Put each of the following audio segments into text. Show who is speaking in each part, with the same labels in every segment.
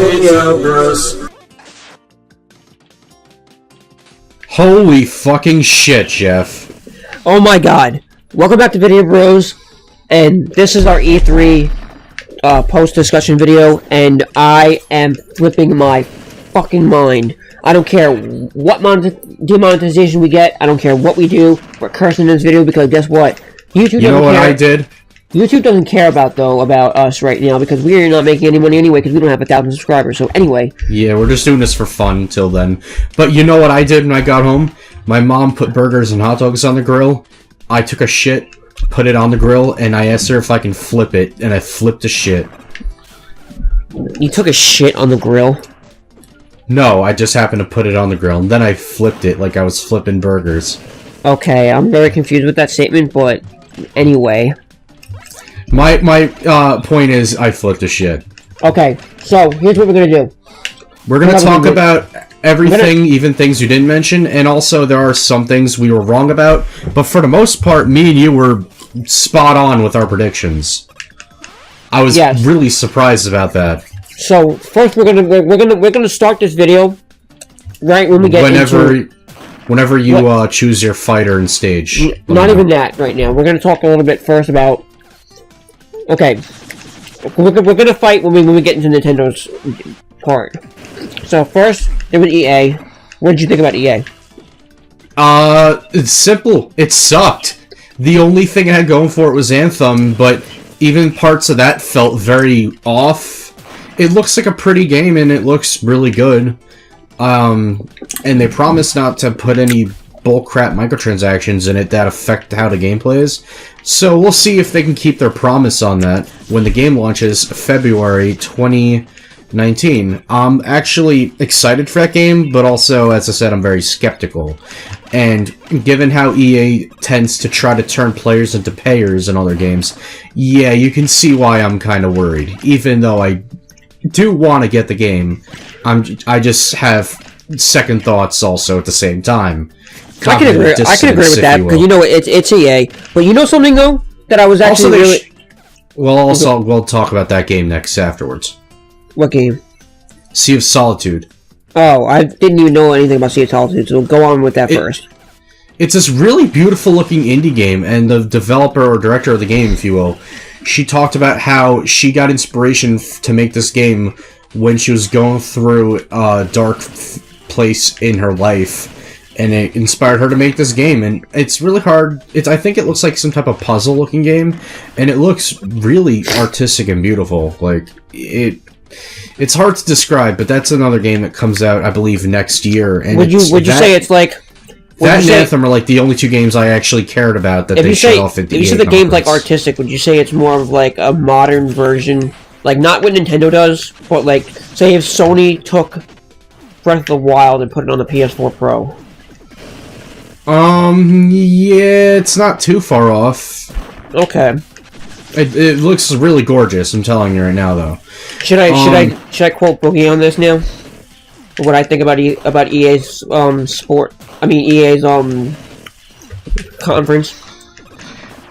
Speaker 1: Vidya Bros.
Speaker 2: Holy fucking shit, Jeff.
Speaker 3: Oh my god. Welcome back to Vidya Bros. And this is our E3 post-discussion video, and I am flipping my fucking mind. I don't care what demonetization we get. I don't care what we do. We're cursing in this video because guess what? YouTube
Speaker 2: You know what I did?
Speaker 3: YouTube doesn't care about us right now because we are not making any money anyway because we don't have 1,000 subscribers. So anyway.
Speaker 2: Yeah, we're just doing this for fun until then. But you know what I did when I got home? My mom put burgers and hot dogs on the grill. I took a shit, put it on the grill, and I asked her if I can flip it, and I flipped the shit.
Speaker 3: You took a shit on the grill?
Speaker 2: No, I just happened to put it on the grill, and then I flipped it like I was flipping burgers.
Speaker 3: Okay, I'm very confused with that statement, but anyway.
Speaker 2: My point is, I flipped a shit.
Speaker 3: Okay, so here's what we're gonna do.
Speaker 2: We're gonna talk about everything, even things you didn't mention, and also there are some things we were wrong about, but for the most part, me and you were spot on with our predictions. I was really surprised about that.
Speaker 3: So first, we're gonna start this video right when we get
Speaker 2: whenever you choose your fighter and stage.
Speaker 3: Not even that right now. We're gonna talk a little bit first about. Okay, we're gonna fight when we get into Nintendo's part. So first, there was EA. What did you think about EA?
Speaker 2: It's simple. It sucked. The only thing it had going for it was Anthem, but even parts of that felt very off. It looks like a pretty game, and it looks really good. And they promised not to put any bullcrap microtransactions in it that affect how the game plays. So we'll see if they can keep their promise on that when the game launches February 2019. I'm actually excited for that game, but also, as I said, I'm very skeptical. And given how EA tends to try to turn players into payers in other games, yeah, you can see why I'm kind of worried. Even though I do want to get the game, I just have second thoughts also at the same time.
Speaker 3: I can agree with that because you know it's EA. But you know something though that I was actually
Speaker 2: we'll talk about that game next afterwards.
Speaker 3: What game?
Speaker 2: Sea of Solitude.
Speaker 3: Oh, I didn't even know anything about Sea of Solitude, so go on with that first.
Speaker 2: It's this really beautiful looking indie game, and the developer or director of the game, if you will, she talked about how she got inspiration to make this game when she was going through a dark place in her life, and it inspired her to make this game. And it's really hard. I think it looks like some type of puzzle looking game, and it looks really artistic and beautiful. Like it's hard to describe, but that's another game that comes out, I believe, next year. And
Speaker 3: would you say it's like
Speaker 2: that and Anthem are like the only two games I actually cared about that they showed off at the EA
Speaker 3: conference. If you said the game's like artistic, would you say it's more of like a modern version, like not what Nintendo does, but like say if Sony took Breath of the Wild and put it on the PS4 Pro?
Speaker 2: Yeah, it's not too far off.
Speaker 3: Okay.
Speaker 2: It looks really gorgeous. I'm telling you right now, though.
Speaker 3: Should I quote Boogie on this now? What I think about EA's EA's conference.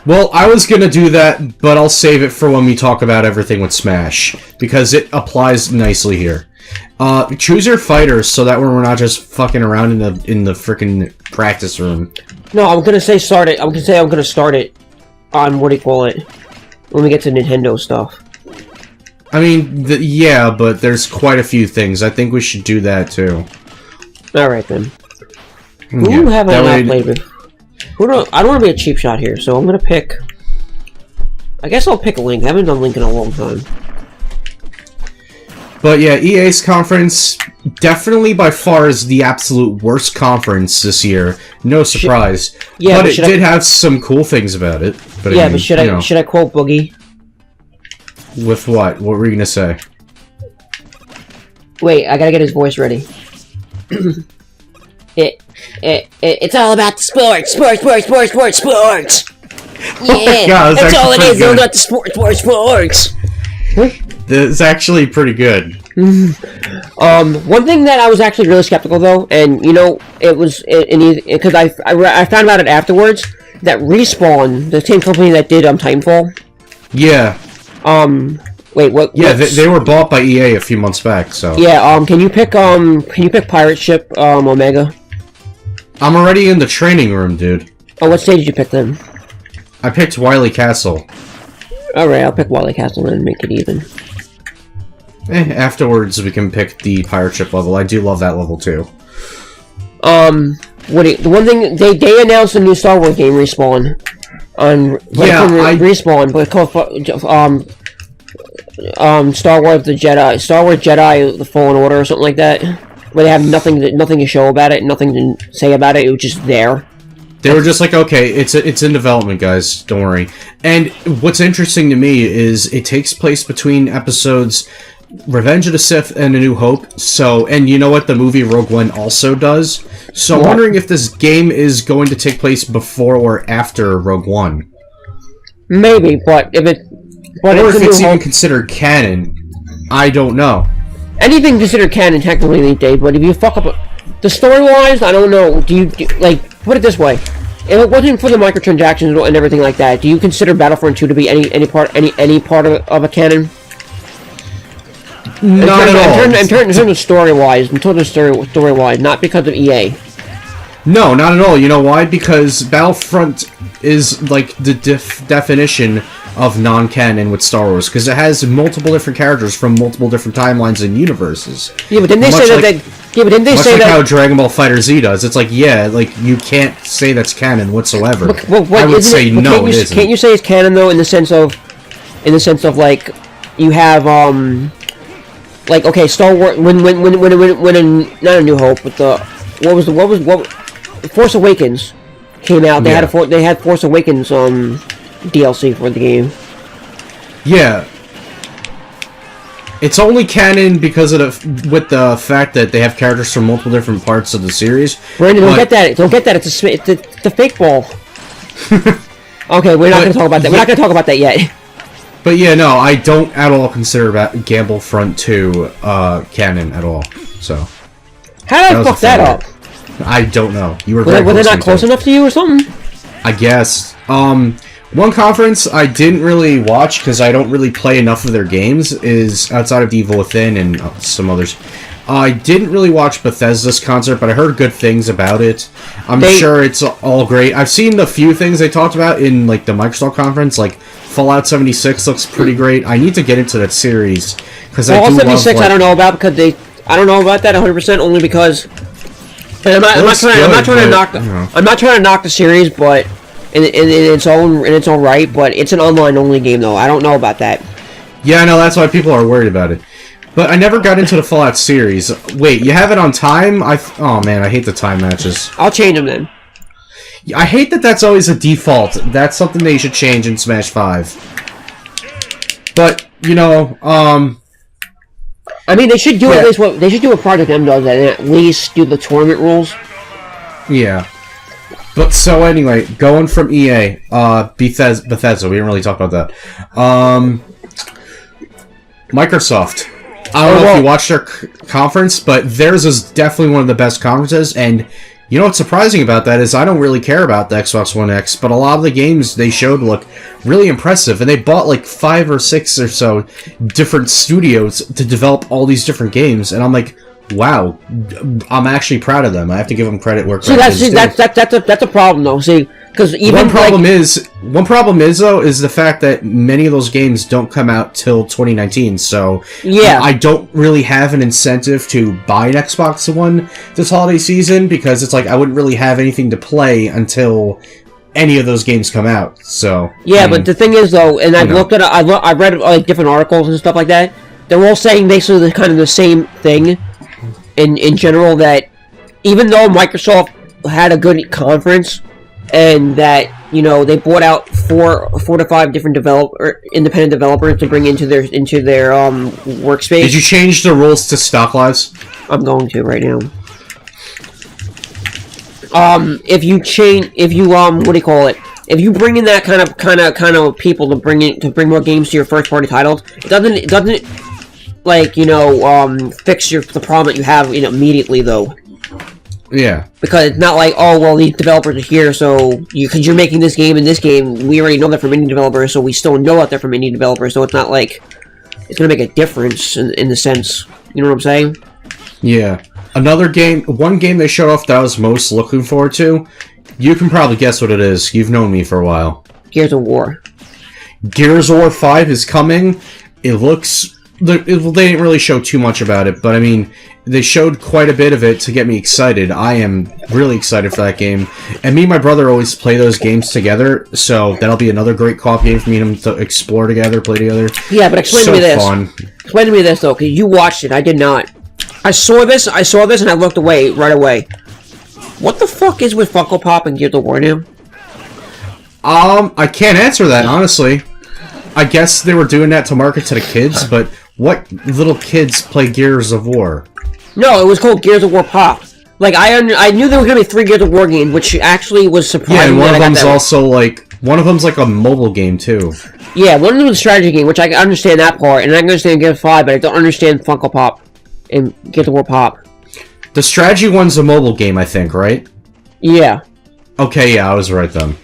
Speaker 2: Well, I was gonna do that, but I'll save it for when we talk about everything with Smash because it applies nicely here. Choose your fighters so that we're not just fucking around in the freaking practice room. No,
Speaker 3: I'm gonna start it. I'm gonna start it on when we get to Nintendo stuff.
Speaker 2: I mean, yeah, but there's quite a few things. I think we should do that too.
Speaker 3: Alright then. Who haven't I played with? I don't want to be a cheap shot here, so I'm gonna pick. I guess I'll pick Link. I haven't done Link in a long time.
Speaker 2: But yeah, EA's conference definitely by far is the absolute worst conference this year. No surprise. But it did have some cool things about it. But
Speaker 3: yeah, but should I quote Boogie?
Speaker 2: With what? What were you gonna say?
Speaker 3: Wait, I gotta get his voice ready. It's all about the sports. Yeah,
Speaker 2: God,
Speaker 3: that's all it is. It's all about the sports.
Speaker 2: It's actually pretty good.
Speaker 3: One thing that I was actually really skeptical though, and you know, because I found out it afterwards that Respawn, the same company that did Titanfall,
Speaker 2: yeah,
Speaker 3: Wait, what?
Speaker 2: Yeah, they were bought by EA a few months back. So
Speaker 3: yeah, can you pick pirate ship Omega?
Speaker 2: I'm already in the training room, dude.
Speaker 3: Oh, what stage did you pick then?
Speaker 2: I picked Wily Castle.
Speaker 3: Alright, I'll pick Wily Castle and make it even.
Speaker 2: Afterwards, we can pick the pirate ship level. I do love that level too.
Speaker 3: The one thing they announced a new Star Wars game, Respawn. Respawn, but it's called Star Wars Jedi, The Fallen Order, or something like that. But they have nothing to show about it, nothing to say about it. It was just there.
Speaker 2: They were just like, okay, it's in development, guys. Don't worry. And what's interesting to me is it takes place between episodes Revenge of the Sith and A New Hope. So, and you know what the movie Rogue One also does? So I'm wondering if this game is going to take place before or after Rogue One.
Speaker 3: Maybe, but if it's
Speaker 2: even considered canon, I don't know.
Speaker 3: Anything considered canon technically these days, but if you fuck up the story-wise, I don't know. Do you like put it this way? If it wasn't for the microtransactions and everything like that, do you consider Battlefront 2 to be any part of a canon?
Speaker 2: Not at all.
Speaker 3: In terms of story-wise, not because of EA.
Speaker 2: No, not at all. You know why? Because Battlefront is like the definition of non-canon with Star Wars, because it has multiple different characters from multiple different timelines and universes.
Speaker 3: Yeah, but didn't they say that? Yeah, but didn't they say that?
Speaker 2: How Dragon Ball FighterZ does. It's like, yeah, like you can't say that's canon whatsoever. I would say no, it isn't.
Speaker 3: Can't you say it's canon though, in the sense of like you have like, okay, Star Wars when not A New Hope, but what Force Awakens came out. They had Force Awakens DLC for the game.
Speaker 2: Yeah. It's only canon because of with the fact that they have characters from multiple different parts of the series.
Speaker 3: Brandon, don't get that. It's a fake ball. Okay, we're not going to talk about that. We're not going to talk about that yet.
Speaker 2: But yeah, no, I don't at all consider Gamblefront 2 canon at all. So
Speaker 3: how did I fuck that up?
Speaker 2: I don't know. You were
Speaker 3: they not close enough to you or something?
Speaker 2: I guess. One conference I didn't really watch because I don't really play enough of their games is outside of Evil Within and some others. I didn't really watch Bethesda's concert, but I heard good things about it. I'm sure it's all great. I've seen the few things they talked about in like the Microsoft conference, like Fallout 76 looks pretty great. I need to get into that series because
Speaker 3: Fallout 76 I don't know about because I don't know about that 100% only because I'm not trying to knock the series, but in its own right, but it's an online only game though. I don't know about that.
Speaker 2: Yeah, I know, that's why people are worried about it. But I never got into the Fallout series. Wait, you have it on time? Oh man, I hate the time matches.
Speaker 3: I'll change them then.
Speaker 2: I hate that that's always a default. That's something they should change in Smash 5. But, you know,
Speaker 3: I mean, they should do at least what they should do. What Project M does, and at least do the tournament rules.
Speaker 2: Yeah. But so anyway, going from EA, Bethesda. We didn't really talk about that. Microsoft. I don't know if you watched their conference, but theirs is definitely one of the best conferences. And you know what's surprising about that is I don't really care about the Xbox One X, but a lot of the games they showed look really impressive. And they bought like 5 or 6 or so different studios to develop all these different games. And I'm like, wow, I'm actually proud of them. I have to give them credit where credit is due.
Speaker 3: That's a problem though. See, because even
Speaker 2: one problem is though is the fact that many of those games don't come out till 2019. So yeah, I don't really have an incentive to buy an Xbox One this holiday season because it's like I wouldn't really have anything to play until any of those games come out. So
Speaker 3: yeah, but the thing is though, and I've read like different articles and stuff like that. They're all saying basically kind of the same thing. In general, that even though Microsoft had a good conference and that, you know, they bought out 4 to 5 different independent developers to bring into their workspace.
Speaker 2: Did you change the rules to stock lives?
Speaker 3: I'm going to right now. If you what do you call it? If you bring in that kind of people to bring more games to your first party titles, it doesn't like, you know, fix the problem that you have, you know, immediately though.
Speaker 2: Yeah. Because
Speaker 3: it's not like, oh well, these developers are here, so because you're making this game and this game, we already know that from indie developers, so we still know that they're from indie developers. So it's not like it's gonna make a difference in the sense. You know what I'm saying?
Speaker 2: Yeah. Another game, one game they showed off that I was most looking forward to. You can probably guess what it is. You've known me for a while.
Speaker 3: Gears of War.
Speaker 2: Gears of War 5 is coming. It looks... They didn't really show too much about it, but I mean, they showed quite a bit of it to get me excited. I am really excited for that game. And me and my brother always play those games together, so that'll be another great co-op game for me and him to explore together, play together.
Speaker 3: Yeah, but explain to me this.
Speaker 2: Fun.
Speaker 3: Explain to me this, though, because you watched it. I did not. I saw this, and I looked away right away. What the fuck is with Funko Pop and Gears of War now?
Speaker 2: I can't answer that, honestly. I guess they were doing that to market to the kids, but what little kids play Gears of War?
Speaker 3: No, it was called Gears of War Pop. Like, I knew there were going to be 3 Gears of War games, which actually was surprising.
Speaker 2: Yeah, and one of them's also, like, one of them's like a mobile game, too.
Speaker 3: Yeah, one of them was a strategy game, which I can understand that part, and I can understand Gears 5, but I don't understand Funko Pop and Gears of War Pop.
Speaker 2: The strategy one's a mobile game, I think, right?
Speaker 3: Yeah.
Speaker 2: Okay, yeah, I was right then.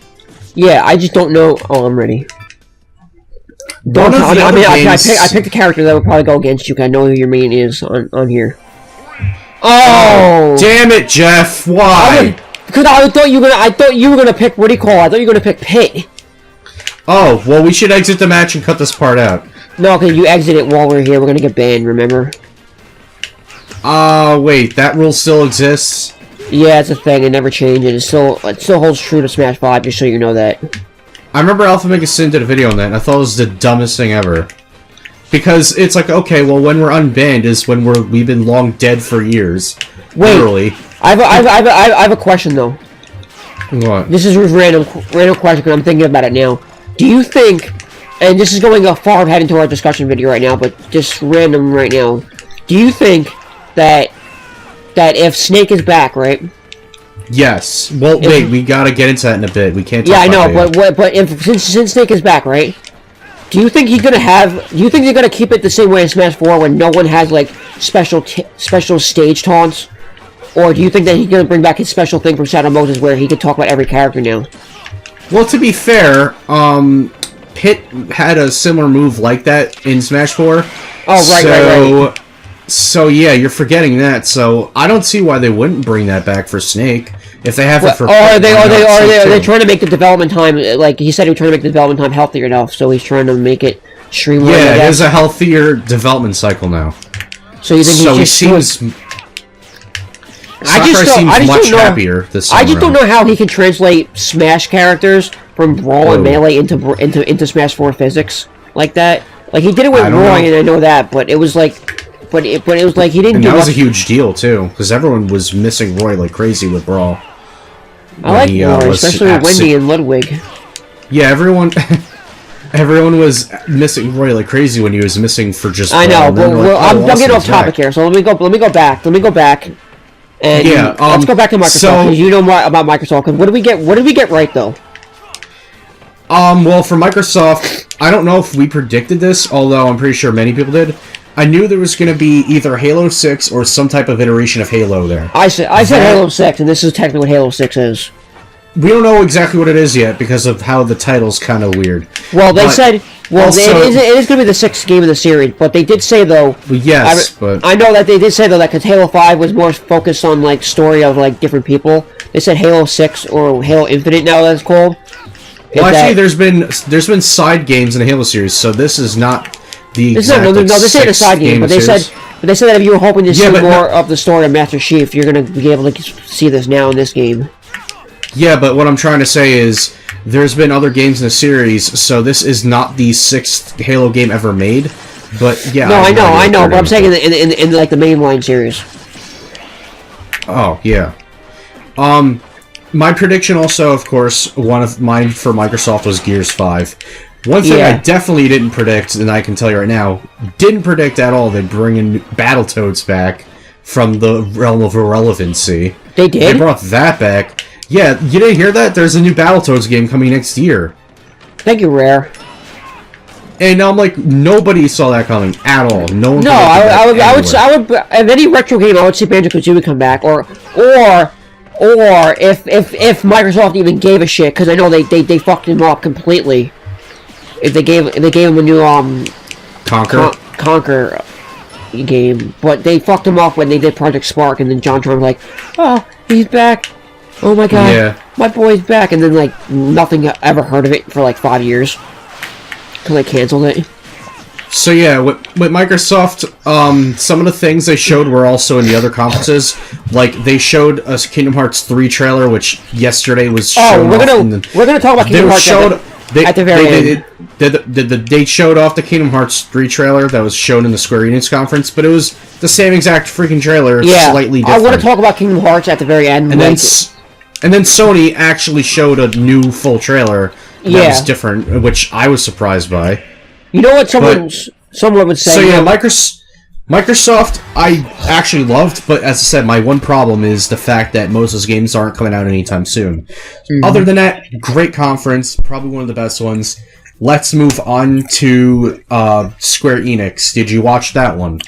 Speaker 3: Yeah, I just don't know. Oh, I'm ready. I picked a character that would probably go against you, because I know who your main is on here. Oh!
Speaker 2: Damn it, Jeff! Why?
Speaker 3: Because I thought you were gonna pick, what do you call it? I thought you were gonna pick Pit.
Speaker 2: Oh, well, we should exit the match and cut this part out.
Speaker 3: No, because you exit it while we're here. We're gonna get banned, remember?
Speaker 2: Wait, that rule still exists?
Speaker 3: Yeah, it's a thing. It never changes. It still holds true to Smash 5, just so you know that.
Speaker 2: I remember Alpha Mega Sin did a video on that, and I thought it was the dumbest thing ever. Because it's like, okay, well, when we're unbanned is when we've been long dead for years.
Speaker 3: Wait,
Speaker 2: literally.
Speaker 3: I have a question, though.
Speaker 2: What?
Speaker 3: This is a random question, because I'm thinking about it now. Do you think, and this is going far ahead into our discussion video right now, but just random right now, do you think that if Snake is back, right?
Speaker 2: Yes. Well, wait, we gotta get into that in a bit. We can't talk
Speaker 3: yeah, I know,
Speaker 2: about
Speaker 3: but since Snake is back, right? Do you think they're gonna keep it the same way in Smash 4 when no one has, like, special stage taunts? Or do you think that he's gonna bring back his special thing from Shadow Moses where he could talk about every character now?
Speaker 2: Well, to be fair, Pit had a similar move like that in Smash 4.
Speaker 3: Oh, right.
Speaker 2: So, yeah, you're forgetting that, so I don't see why they wouldn't bring that back for Snake. If they have it for...
Speaker 3: Are they trying to make the development time, like, he said he was trying to make the development time healthier enough, so he's trying to make it streamlined.
Speaker 2: Yeah, it has a healthier development cycle now.
Speaker 3: So you think
Speaker 2: he seems... Sakurai seems much happier this time
Speaker 3: I just don't know how he can translate Smash characters from Brawl and Melee into Smash 4 physics like that. Like, he did it with Roy, and I know that, but it was like... But it was like he didn't
Speaker 2: and
Speaker 3: do
Speaker 2: that was
Speaker 3: much.
Speaker 2: A huge deal, too, because everyone was missing Roy like crazy with Brawl.
Speaker 3: I like Roy, especially with Wendy and Ludwig.
Speaker 2: Yeah, everyone was missing Roy like crazy when he was missing for just Brawl.
Speaker 3: I know, but I'm getting off topic
Speaker 2: back.
Speaker 3: here, so let me go back. And
Speaker 2: yeah,
Speaker 3: let's go back to Microsoft, because you know more about Microsoft. Cause what did we get right, though?
Speaker 2: Well, for Microsoft, I don't know if we predicted this, although I'm pretty sure many people did. I knew there was going to be either Halo 6 or some type of iteration of Halo there.
Speaker 3: I said Halo 6, and this is technically what Halo 6 is.
Speaker 2: We don't know exactly what it is yet, because of how the title's kind of weird.
Speaker 3: Well, they said... Well, also, it is going to be the 6th game of the series, but they did say, though...
Speaker 2: Well, yes, but...
Speaker 3: I know that they did say, though, that because Halo 5 was more focused on, like, story of, like, different people. They said Halo 6, or Halo Infinite now that's called.
Speaker 2: Well, actually, there's been side games in the Halo series, so this is not...
Speaker 3: This is a side game, but they said that if you were hoping to see more of the story of Master Chief, you're going to be able to see this now in this game.
Speaker 2: Yeah, but what I'm trying to say is, there's been other games in the series, so this is not the 6th Halo game ever made, but yeah...
Speaker 3: No, I know, but I'm saying in like, the mainline series.
Speaker 2: Oh, yeah. My prediction also, of course, one of mine for Microsoft was Gears 5. One thing I definitely didn't predict, and I can tell you right now, didn't predict at all they'd bring in Battletoads back from the realm of irrelevancy.
Speaker 3: They did?
Speaker 2: They brought that back. Yeah, you didn't hear that? There's a new Battletoads game coming next year.
Speaker 3: Thank you, Rare.
Speaker 2: And I'm like, nobody saw that coming at all. No one.
Speaker 3: No, I would. If any retro game, I would see Banjo-Kazooie come back, or if Microsoft even gave a shit, because I know they fucked him up completely. If they gave him a new
Speaker 2: Conquer.
Speaker 3: Conquer game, but they fucked him off when they did Project Spark, and then John Tron was like, oh, he's back. Oh my god,
Speaker 2: yeah.
Speaker 3: my boy's back, and then like nothing ever heard of it for like 5 years because they canceled it.
Speaker 2: So yeah, with Microsoft, some of the things they showed were also in the other conferences. Like they showed us Kingdom Hearts 3 trailer, which yesterday was shown.
Speaker 3: We're gonna talk about Kingdom Hearts at the very end.
Speaker 2: They showed off the Kingdom Hearts 3 trailer that was shown in the Square Enix conference, but it was the same exact freaking trailer, slightly different.
Speaker 3: I want to talk about Kingdom Hearts at the very end.
Speaker 2: And then Sony actually showed a new full trailer that was different, which I was surprised by.
Speaker 3: You know what someone would say?
Speaker 2: So yeah, Microsoft I actually loved, but as I said, my one problem is the fact that most of those games aren't coming out anytime soon. Mm-hmm. Other than that, great conference, probably one of the best ones. Let's move on to Square Enix. Did you watch that one?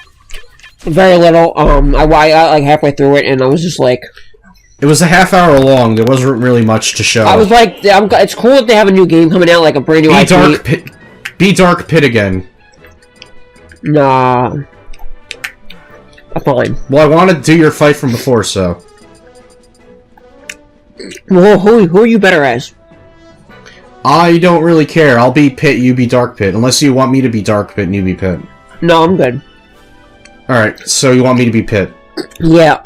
Speaker 3: Very little. I got like halfway through it, and I was just like...
Speaker 2: It was a half hour long. There wasn't really much to show.
Speaker 3: I was like, it's cool that they have a new game coming out, like a brand new IP.
Speaker 2: Be Dark Pit again.
Speaker 3: Nah. Fine.
Speaker 2: Well, I want to do your fight from before, so...
Speaker 3: Well, who are you better as?
Speaker 2: I don't really care. I'll be Pit, you be Dark Pit. Unless you want me to be Dark Pit and you be Pit.
Speaker 3: No, I'm good. Alright,
Speaker 2: so you want me to be Pit.
Speaker 3: Yeah,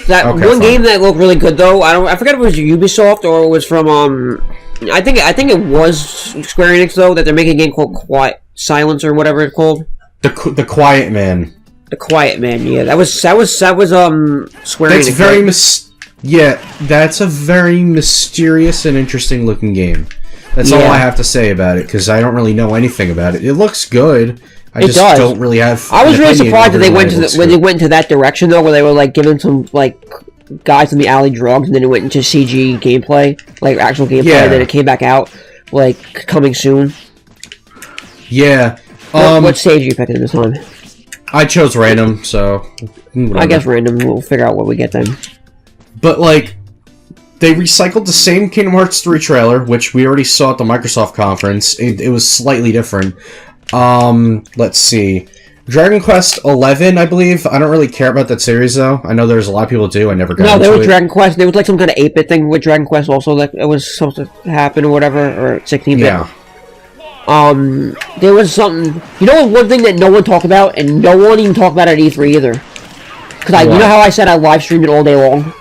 Speaker 3: that one game that looked really good, though, I forget if it was Ubisoft or it was from, I think it was Square Enix, though, that they're making a game called Quiet Silence or whatever it's called.
Speaker 2: The Quiet Man.
Speaker 3: The Quiet Man, yeah. That was Square Enix.
Speaker 2: That's a very mysterious and interesting looking game. That's all I have to say about it, because I don't really know anything about it. It looks good. I just don't really have.
Speaker 3: I was really surprised that they went into that direction, though, where they were like giving some like guys in the alley drugs, and then it went into CG gameplay, like actual gameplay, and then it came back out like coming soon.
Speaker 2: Yeah.
Speaker 3: What stage are you picking this time?
Speaker 2: I chose random, so whatever.
Speaker 3: I guess random. We'll figure out what we get then. But
Speaker 2: like, they recycled the same Kingdom Hearts 3 trailer, which we already saw at the Microsoft conference. It was slightly different. Let's see. Dragon Quest 11, I believe. I don't really care about that series, though. I know there's a lot of people who do. I never got into it.
Speaker 3: No, there was Dragon Quest. There was like some kind of 8-bit thing with Dragon Quest also that it was supposed to happen or whatever, or 16-bit.
Speaker 2: Yeah.
Speaker 3: There was something... You know one thing that no one talked about, and no one even talked about at E3 either? Because you know how I said I live streamed it all day long?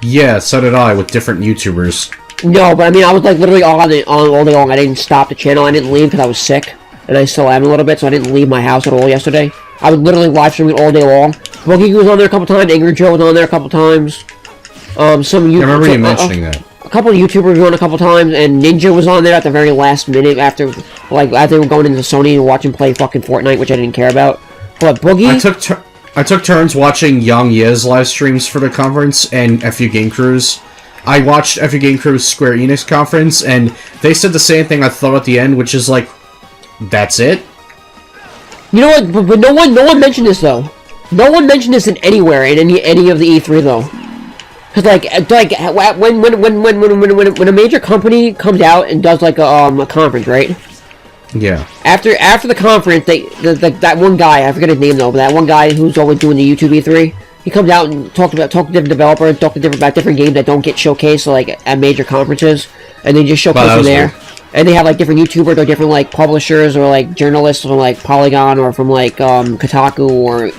Speaker 2: Yeah, so did I, with different YouTubers.
Speaker 3: No, but I mean, I was like literally on all day long. I didn't stop the channel. I didn't leave because I was sick. And I still am a little bit, so I didn't leave my house at all yesterday. I was literally live streaming all day long. Boogie was on there a couple times. Angry Joe was on there a couple times. I
Speaker 2: remember you mentioning that.
Speaker 3: A couple of YouTubers were on a couple times, and Ninja was on there at the very last minute after they were going into Sony and watching play fucking Fortnite, which I didn't care about. But Boogie...
Speaker 2: I took turns watching Yang Ye's live streams for the conference and FU Game Crew's. I watched FU Game Crew's Square Enix conference, and they said the same thing I thought at the end, which is like, that's it?
Speaker 3: You know what? But no one mentioned this though. No one mentioned this in anywhere in any of the E3 though. Cause like when a major company comes out and does like a conference, right?
Speaker 2: Yeah.
Speaker 3: After the conference, that one guy, I forget his name though, but that one guy who's always doing the YouTube E3, he comes out and talk to different developers, about different games that don't get showcased like at major conferences, and they just showcase them there. Weird. And they have like different YouTubers or different like publishers or like journalists from like Polygon or from like Kotaku or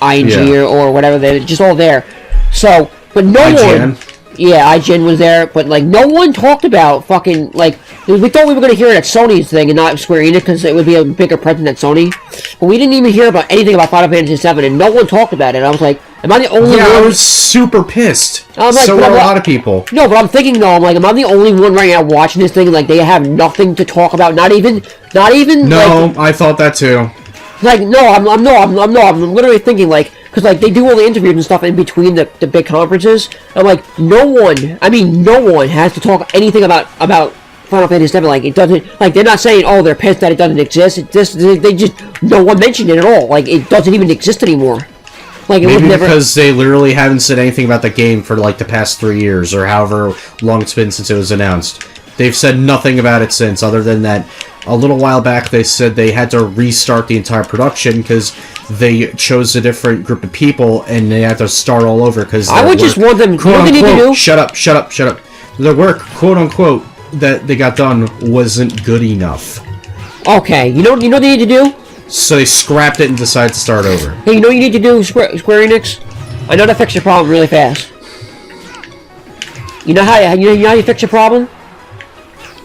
Speaker 3: ING or whatever. They're just all there. So, but no one. Yeah, IGN was there, but like no one talked about fucking like we thought we were gonna hear it at Sony's thing and not Square Enix because it would be a bigger presence at Sony. But we didn't even hear about anything about Final Fantasy VII, and no one talked about it. I was like, am I the only one?
Speaker 2: I was super pissed.
Speaker 3: I'm like,
Speaker 2: so were a lot of people.
Speaker 3: No, but I'm thinking though, I'm like, am I the only one right now watching this thing? Like they have nothing to talk about, not even.
Speaker 2: No,
Speaker 3: like,
Speaker 2: I thought that too.
Speaker 3: Like I'm literally thinking like. Because, like, they do all the interviews and stuff in between the big conferences. I'm like, no one has to talk anything about Final Fantasy VII. Like, it doesn't, like, they're not saying, oh, they're pissed that it doesn't exist. No one mentioned it at all. Like, it doesn't even exist anymore. Like, it
Speaker 2: Maybe
Speaker 3: was never...
Speaker 2: because they literally haven't said anything about the game for, like, the past 3 years, or however long it's been since it was announced. They've said nothing about it since, other than that a little while back they said they had to restart the entire production because they chose a different group of people and they had to start all over because
Speaker 3: I would just want them,
Speaker 2: quote
Speaker 3: what they need to do.
Speaker 2: Shut up. The work, quote unquote, that they got done wasn't good enough.
Speaker 3: Okay, you know what they need to do?
Speaker 2: So they scrapped it and decided to start over.
Speaker 3: Hey, you know what you need to do, Square Enix? I know that fixed your problem really fast. You know how you fix your problem?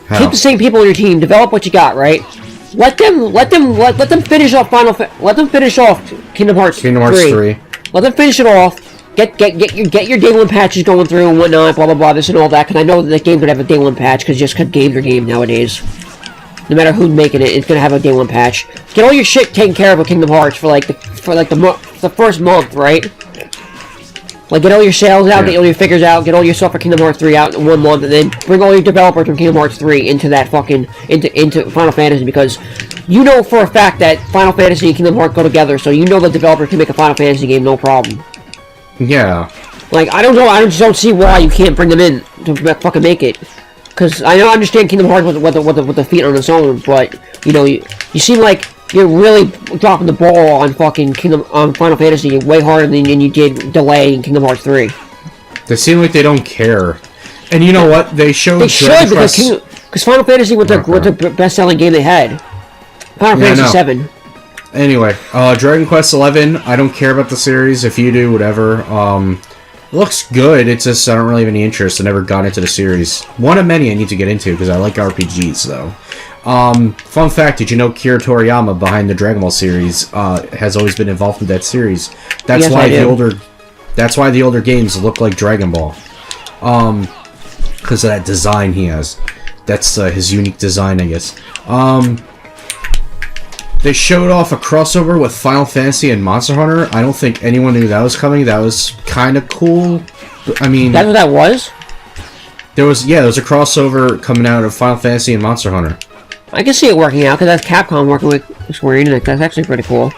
Speaker 2: How?
Speaker 3: Keep the same people on your team. Develop what you got, right? Let them finish off Let them finish off Kingdom Hearts 3. Let them finish it off. Get your day one patches going through and whatnot, blah blah blah, this and all that. Because I know that the game could have a day one patch because games are game nowadays. No matter who's making it, it's gonna have a day one patch. Get all your shit taken care of with Kingdom Hearts for the first month, right? Like, get all your sales out, get all your figures out, get all your stuff for Kingdom Hearts 3 out in 1 month, and then bring all your developers from Kingdom Hearts 3 into that into Final Fantasy, because you know for a fact that Final Fantasy and Kingdom Hearts go together, so you know the developer can make a Final Fantasy game no problem.
Speaker 2: Yeah.
Speaker 3: Like, I don't know, I just don't see why you can't bring them in to fucking make it. Because I understand Kingdom Hearts with the feet on its own, but, you know, you seem like you're really dropping the ball on fucking Final Fantasy way harder than you did delaying Kingdom Hearts 3.
Speaker 2: They seem like they don't care. And you know what? They showed...
Speaker 3: They should, because Final Fantasy was the best-selling game they had. Final Fantasy 7.
Speaker 2: Anyway, Dragon Quest 11, I don't care about the series. If you do, whatever. It looks good, it's just I don't really have any interest. I never got into the series. One of many I need to get into, because I like RPGs, though. Fun fact, did you know Kira Toriyama, behind the Dragon Ball series, has always been involved with that series? That's why the older games look like Dragon Ball. Because of that design he has. That's his unique design, I guess. They showed off a crossover with Final Fantasy and Monster Hunter. I don't think anyone knew that was coming. That was kind of cool. I mean...
Speaker 3: That's what that was?
Speaker 2: There was a crossover coming out of Final Fantasy and Monster Hunter.
Speaker 3: I can see it working out, because that's Capcom working with Square Enix. That's actually pretty cool.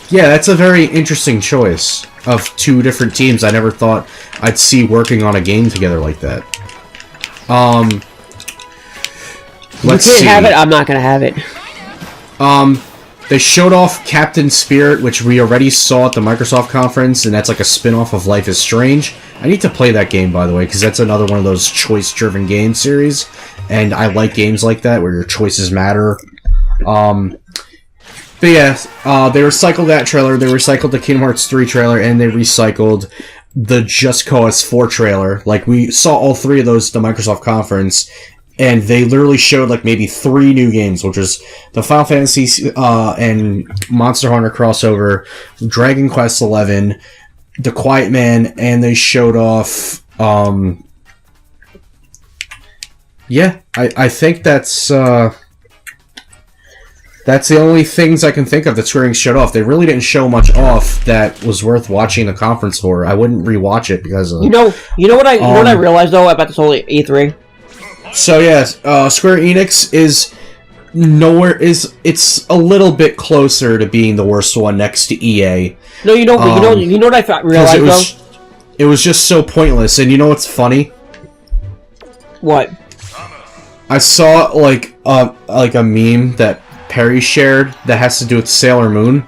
Speaker 2: Yeah, that's a very interesting choice of two different teams I never thought I'd see working on a game together like that. Let's see.
Speaker 3: You can't have it, I'm not gonna have it.
Speaker 2: They showed off Captain Spirit, which we already saw at the Microsoft conference, and that's like a spin-off of Life is Strange. I need to play that game, by the way, because that's another one of those choice-driven game series, and I like games like that, where your choices matter. But yeah, they recycled that trailer, they recycled the Kingdom Hearts 3 trailer, and they recycled the Just Cause 4 trailer. Like, we saw all three of those at the Microsoft conference, and they literally showed, like, maybe 3 new games, which is the Final Fantasy and Monster Hunter crossover, Dragon Quest 11, The Quiet Man, and they showed off, yeah, I think that's the only things I can think of that Square Enix showed off. They really didn't show much off that was worth watching the conference for. I wouldn't rewatch it because of... You know what I realized, though, about this whole E3? So yes, Square Enix is it's a little bit closer to being the worst one next to EA.
Speaker 3: No, you know what I realized though?
Speaker 2: It was just so pointless, and you know what's funny?
Speaker 3: What?
Speaker 2: I saw like a meme that Perry shared that has to do with Sailor Moon,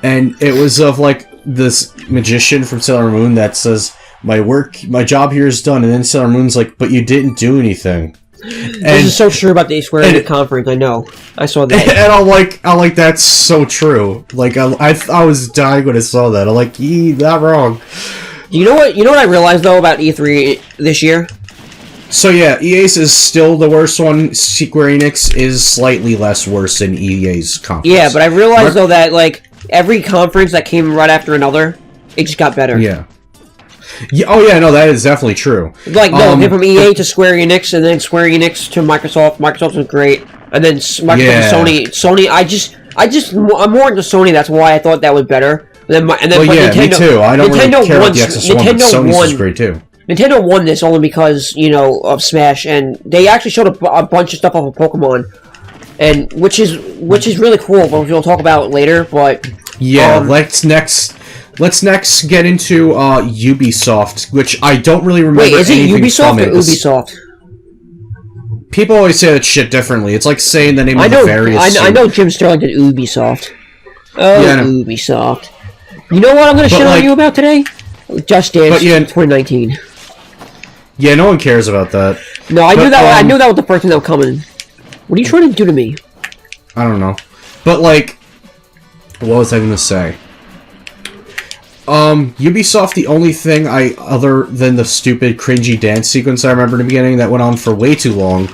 Speaker 2: and it was of like this magician from Sailor Moon that says, my job here is done, and then Sailor Moon's like, but you didn't do anything.
Speaker 3: This is so true about the Square Enix conference, I know. I saw that.
Speaker 2: And I'm like, that's so true. Like, I was dying when I saw that. I'm like, not wrong.
Speaker 3: You know what I realized, though, about E3 this year?
Speaker 2: So yeah, EA's is still the worst one. Square Enix is slightly less worse than EA's conference.
Speaker 3: Yeah, but I realized, though, that, like, every conference that came right after another, it just got better.
Speaker 2: Yeah. Yeah, oh yeah, no, that is definitely true.
Speaker 3: Like, from EA to Square Enix, and then Square Enix to Microsoft. Microsoft was great, and then Microsoft to Sony. I'm more into Sony. That's why I thought that was better. And then
Speaker 2: Nintendo, me too. I don't really care about the Xbox One, but Sony's was great too.
Speaker 3: Nintendo won this only because, of Smash, and they actually showed a bunch of stuff off of Pokemon, and which is really cool. But we'll talk about it later. But
Speaker 2: yeah, let's next get into Ubisoft, which I don't really remember.
Speaker 3: Wait, is it Ubisoft or Ubisoft?
Speaker 2: people always say that shit differently. It's like saying the name of the various...
Speaker 3: I know Jim Sterling did Ubisoft. Oh, yeah, Ubisoft. You know what I'm going to shit on you about today? Just Dance 2019.
Speaker 2: Yeah, no one cares about that.
Speaker 3: No, I knew that. I knew that was the first thing that was coming. What are you trying to do to me?
Speaker 2: I don't know. But, like... What was I going to say? Ubisoft, the only thing other than the stupid, cringy dance sequence I remember in the beginning that went on for way too long,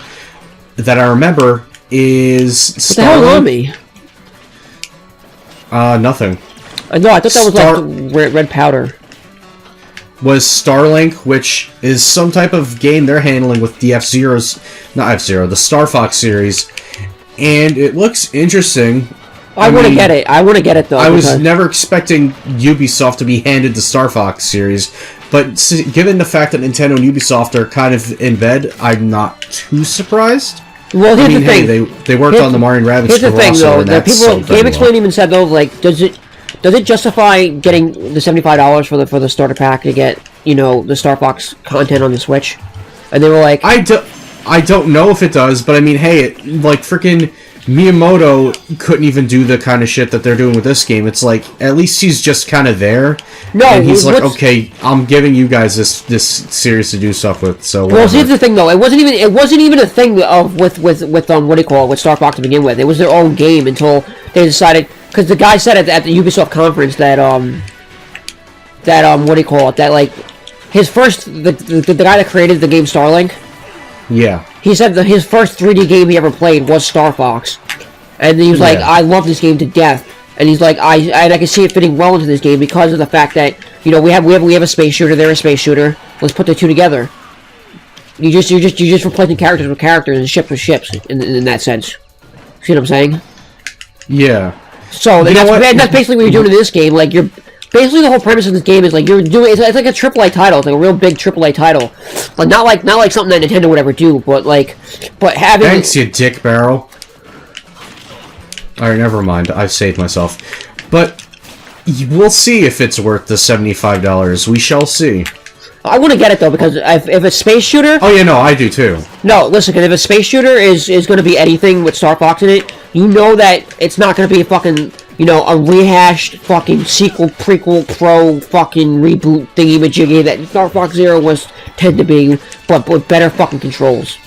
Speaker 2: that I remember is...
Speaker 3: What the hell on me?
Speaker 2: Nothing.
Speaker 3: No, I thought that was like red powder.
Speaker 2: Was Starlink, which is some type of game they're handling with the F-Zero's... Not F-Zero, the Star Fox series. And it looks interesting.
Speaker 3: I want to get it. I want to get it, though.
Speaker 2: I was never expecting Ubisoft to be handed the Star Fox series, but given the fact that Nintendo and Ubisoft are kind of in bed, I'm not too surprised.
Speaker 3: Well, here's the thing.
Speaker 2: They worked on the Mario & Rabbids.
Speaker 3: Here's the thing, though. Game Explain even said, though, like, does it justify getting the $75 for the starter pack to get, you know, the Star Fox content on the Switch? And they were like,
Speaker 2: I don't know if it does, but I mean, hey, like freaking Miyamoto couldn't even do the kind of shit that they're doing with this game. It's like, at least he's just kind of there. No, and he's like, okay, I'm giving you guys this series to do stuff with. So
Speaker 3: well, here's the thing, though. It wasn't even a thing of with what do you call it, with Star Fox to begin with. It was their own game until they decided, because the guy said at the Ubisoft conference that what do you call it, that like his first the guy that created the game Starlink.
Speaker 2: Yeah.
Speaker 3: He said that his first 3D game he ever played was Star Fox. And he was like, I love this game to death. And he's like, I can see it fitting well into this game because of the fact that, you know, we have a space shooter, they're a space shooter. Let's put the two together. You just replacing characters with characters and ships with ships in that sense. See what I'm saying?
Speaker 2: Yeah.
Speaker 3: So that's basically what you're doing in this game. Like, you're basically, the whole premise of this game is like you're doing. It's like a AAA title. It's like a real big AAA title. Like not like something that Nintendo would ever do, but having.
Speaker 2: Thanks, you dick barrel. Alright, never mind. I've saved myself. But we'll see if it's worth the $75. We shall see.
Speaker 3: I want to get it though, because if a space shooter.
Speaker 2: Oh yeah, no, I do too.
Speaker 3: No, listen, because if a space shooter is going to be anything with Star Fox in it, you know that it's not going to be a fucking. You know, a rehashed fucking sequel, prequel, pro fucking reboot thingy-majiggy that Star Fox Zero was tend to be, but with better fucking controls.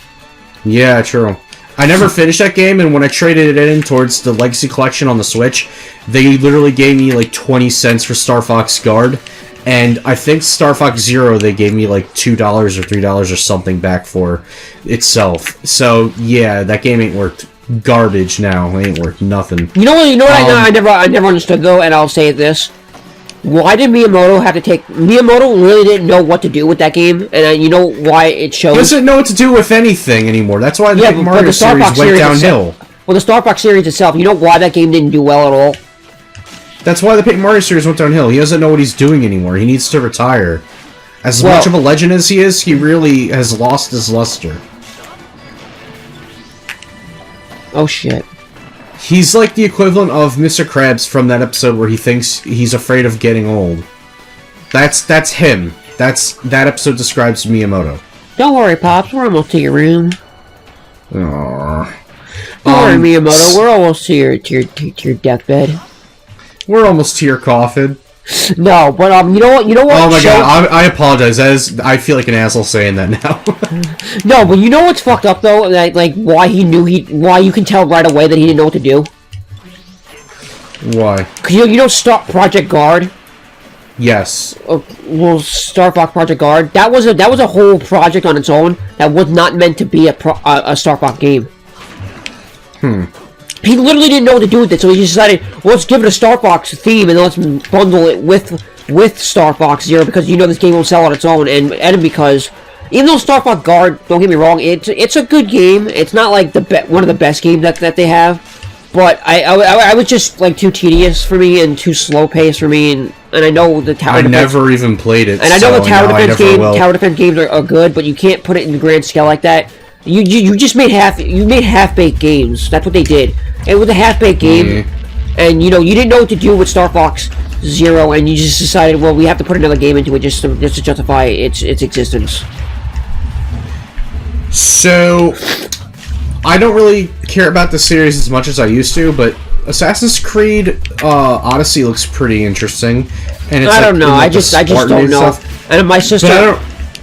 Speaker 2: Yeah, true. I never finished that game, and when I traded it in towards the Legacy Collection on the Switch, they literally gave me like 20 cents for Star Fox Guard, and I think Star Fox Zero they gave me like $2 or $3 or something back for itself. So yeah, that game ain't worth garbage now. It ain't worth nothing. You know what?
Speaker 3: I never understood though, and I'll say this: why did Miyamoto have to take? Miyamoto really didn't know what to do with that game, and you know why it shows.
Speaker 2: He doesn't know what to do with anything anymore. That's why the Paper Mario series went downhill.
Speaker 3: Well, the Star Fox series itself, you know why that game didn't do well at all?
Speaker 2: That's why the Paper Mario series went downhill. He doesn't know what he's doing anymore. He needs to retire. As much of a legend as he is, he really has lost his luster.
Speaker 3: Oh shit.
Speaker 2: He's like the equivalent of Mr. Krabs from that episode where he thinks he's afraid of getting old. That's him. That episode describes Miyamoto.
Speaker 3: Don't worry, Pops. We're almost to your room.
Speaker 2: Aww.
Speaker 3: Don't worry, Miyamoto. We're almost to your deathbed.
Speaker 2: We're almost to your coffin.
Speaker 3: No, but you know what?
Speaker 2: Oh my god, I apologize. I feel like an asshole saying that now.
Speaker 3: No, but you know what's fucked up though? Like why you can tell right away that he didn't know what to do.
Speaker 2: Why?
Speaker 3: Cause you know Stop Project Guard.
Speaker 2: Yes.
Speaker 3: Well, Star Fox Project Guard. That was a whole project on its own. That was not meant to be a Star Fox game. He literally didn't know what to do with it, so he just decided, well, let's give it a Star Fox theme and let's bundle it with Star Fox Zero because you know this game won't sell on its own, and because even though Star Fox Guard, don't get me wrong, it's a good game. It's not like one of the best games that they have, but I was just like too tedious for me and too slow paced for me, and I know the tower.
Speaker 2: I never even played it,
Speaker 3: and I know the tower defense games are good, but you can't put it in the grand scale like that. You just made half-baked games. That's what they did. It was a half-baked game, and you know you didn't know what to do with Star Fox Zero, and you just decided, well, we have to put another game into it just to justify its existence.
Speaker 2: So, I don't really care about the series as much as I used to, but Assassin's Creed Odyssey looks pretty interesting. And it's
Speaker 3: I don't know. I just don't know. Stuff. And my sister,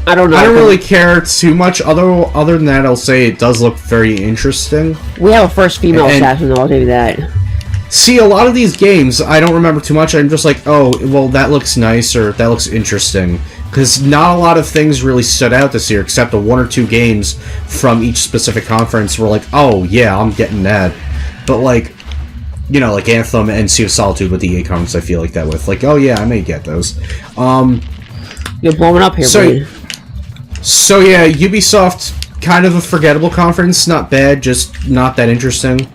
Speaker 3: I don't know.
Speaker 2: I don't really care too much. Other than that, I'll say it does look very interesting.
Speaker 3: We have a first female assassin, though. I'll tell you that.
Speaker 2: See, a lot of these games, I don't remember too much. I'm just like, oh, well, that looks nice, or that looks interesting. Because not a lot of things really stood out this year, except the 1 or 2 games from each specific conference were like, oh, yeah, I'm getting that. But, like, you know, like Anthem and Sea of Solitude with the EA conference, I feel like that with. Like, oh, yeah, I may get those.
Speaker 3: You're blowing up here, Blade.
Speaker 2: So, yeah, Ubisoft, kind of a forgettable conference. Not bad, just not that interesting.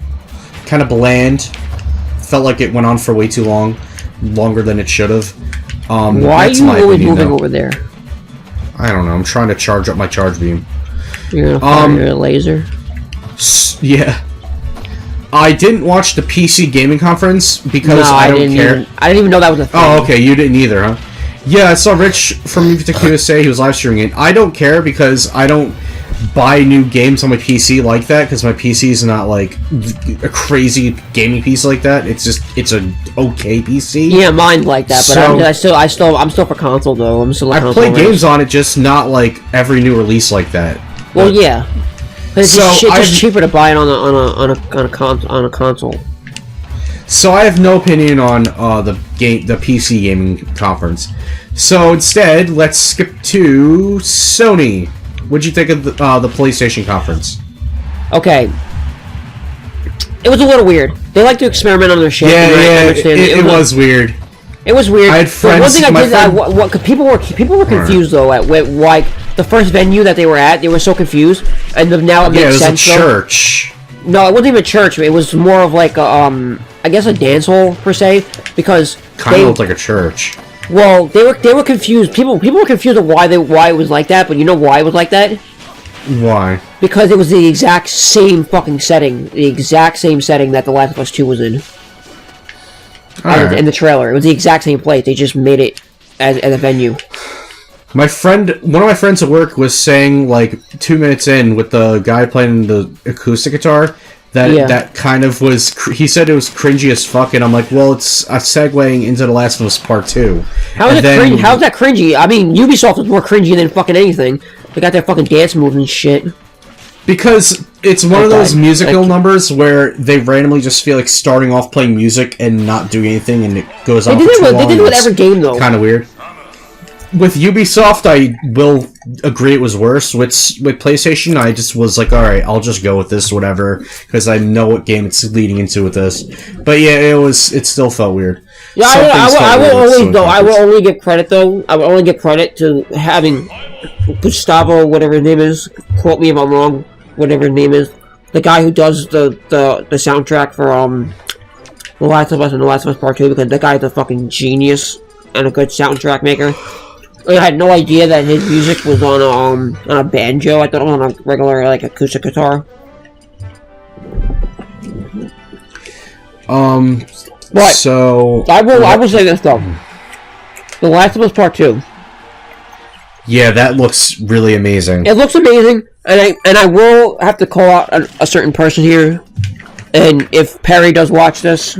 Speaker 2: Kind of bland. Felt like it went on for way too long. Longer than it should have.
Speaker 3: Why are you always moving over there?
Speaker 2: I don't know. I'm trying to charge up my charge beam.
Speaker 3: You're gonna fire a laser?
Speaker 2: Yeah. I didn't watch the PC gaming conference because I don't care.
Speaker 3: I didn't even know that was a thing.
Speaker 2: Oh, okay. You didn't either, huh? Yeah, I saw Rich from Movie say he was live streaming it. I don't care because I don't buy new games on my PC like that because my PC is not like a crazy gaming PC like that. It's just an okay PC.
Speaker 3: Yeah, mine's like that, but I'm still for console though.
Speaker 2: I play games on it, just not like every new release like that.
Speaker 3: Well, yeah, it's just cheaper to buy it on a console.
Speaker 2: So I have no opinion on the PC gaming conference. So instead, let's skip to Sony. What'd you think of the PlayStation conference?
Speaker 3: Okay. It was a little weird. They like to experiment on their shit.
Speaker 2: Yeah, it was weird.
Speaker 3: It was weird.
Speaker 2: I had friends.
Speaker 3: One thing people were confused though at like the first venue that they were at. They were so confused, and now it makes sense.
Speaker 2: Yeah, it was a church.
Speaker 3: No, it wasn't even a church. It was more of like a I guess a dance hall per se, because
Speaker 2: kind of looked like a church.
Speaker 3: Well, they were confused. People were confused on why it was like that. But you know why it was like that?
Speaker 2: Why?
Speaker 3: Because it was the exact same fucking setting, the exact same setting that The Last of Us 2 was in. In the trailer, it was the exact same place. They just made it as a venue.
Speaker 2: One of my friends at work was saying, like 2 minutes in, with the guy playing the acoustic guitar, that kind of was. He said it was cringy as fuck, and I'm like, well, it's a segueing into The Last of Us Part 2.
Speaker 3: How's that cringy? I mean, Ubisoft was more cringy than fucking anything. They got their fucking dance moves and shit. Because it's one of those musical numbers where they randomly just feel like starting off playing music and not doing anything, and it goes on for too long. They did it with every game, though. Kind of weird. With Ubisoft, I will agree it was worse. With PlayStation, I just was like, alright, I'll just go with this, whatever, because I know what game it's leading into with this. But yeah, it still felt weird. Yeah, I will only give credit, though. I will only give credit to having Gustavo, whatever his name is, quote me if I'm wrong, whatever his name is, the guy who does the soundtrack for The Last of Us and The Last of Us Part 2, because that guy's a fucking genius and a good soundtrack maker. I had no idea that his music was on a banjo. I thought it was on a regular, like, acoustic guitar. But
Speaker 2: so
Speaker 3: I will say this though: The Last of Us Part 2.
Speaker 2: Yeah, that looks really amazing.
Speaker 3: It looks amazing, and I will have to call out a certain person here. And if Perry does watch this,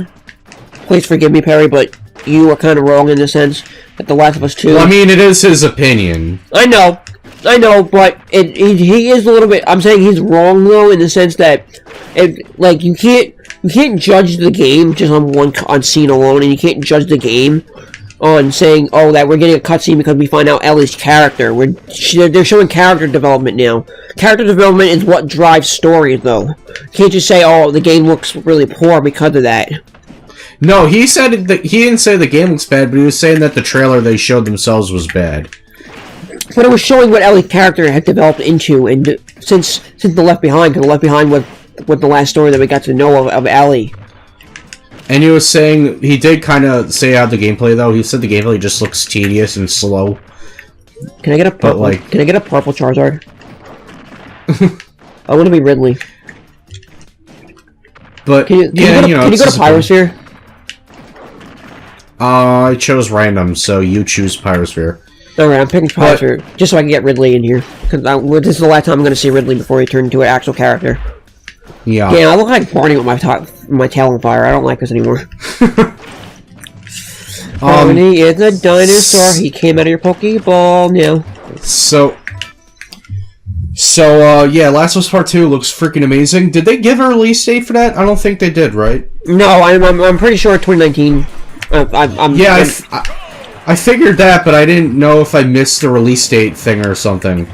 Speaker 3: please forgive me, Perry, but you are kind of wrong in the sense that The Last of Us 2...
Speaker 2: Well, I mean, it is his opinion.
Speaker 3: I know, but he is a little bit... I'm saying he's wrong, though, in the sense that, you can't judge the game just on scene alone, and you can't judge the game on saying, oh, that we're getting a cutscene because we find out Ellie's character. They're showing character development now. Character development is what drives stories, though. You can't just say, oh, the game looks really poor because of that.
Speaker 2: No, he said that he didn't say the game looks bad, but he was saying that the trailer they showed themselves was bad.
Speaker 3: But it was showing what Ellie's character had developed into, and since the Left Behind, because the Left Behind was the last story that we got to know of Ellie.
Speaker 2: And he was saying, he did kind of say out the gameplay though. He said the gameplay just looks tedious and slow.
Speaker 3: Can I get a purple? Can I get a purple Charizard? I want to be Ridley.
Speaker 2: But can you
Speaker 3: go to Pyrosphere?
Speaker 2: I chose random, so you choose Pyrosphere.
Speaker 3: Alright, I'm picking Pyrosphere just so I can get Ridley in here. Because this is the last time I'm going to see Ridley before he turns into an actual character.
Speaker 2: Yeah.
Speaker 3: Yeah, I look like Barney with my tail on fire. I don't like this anymore. Barney is a dinosaur. He came out of your Pokeball now.
Speaker 2: So, yeah, Last of Us Part 2 looks freaking amazing. Did they give a release date for that? I don't think they did, right?
Speaker 3: No, I'm pretty sure 2019.
Speaker 2: I figured that, but I didn't know if I missed the release date thing or something.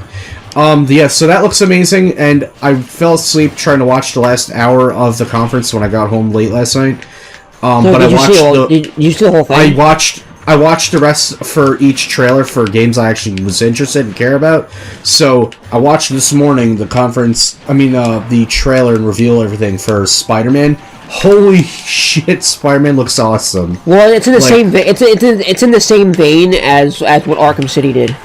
Speaker 2: Yeah, so that looks amazing, and I fell asleep trying to watch the last hour of the conference when I got home late last night.
Speaker 3: Did you see the whole thing?
Speaker 2: I watched the rest for each trailer for games I actually was interested and care about. So I watched this morning the trailer and reveal everything for SpiderMan. Holy shit, Spider-Man looks awesome.
Speaker 3: Well, it's in the same vein. It's in the same vein as what Arkham City did.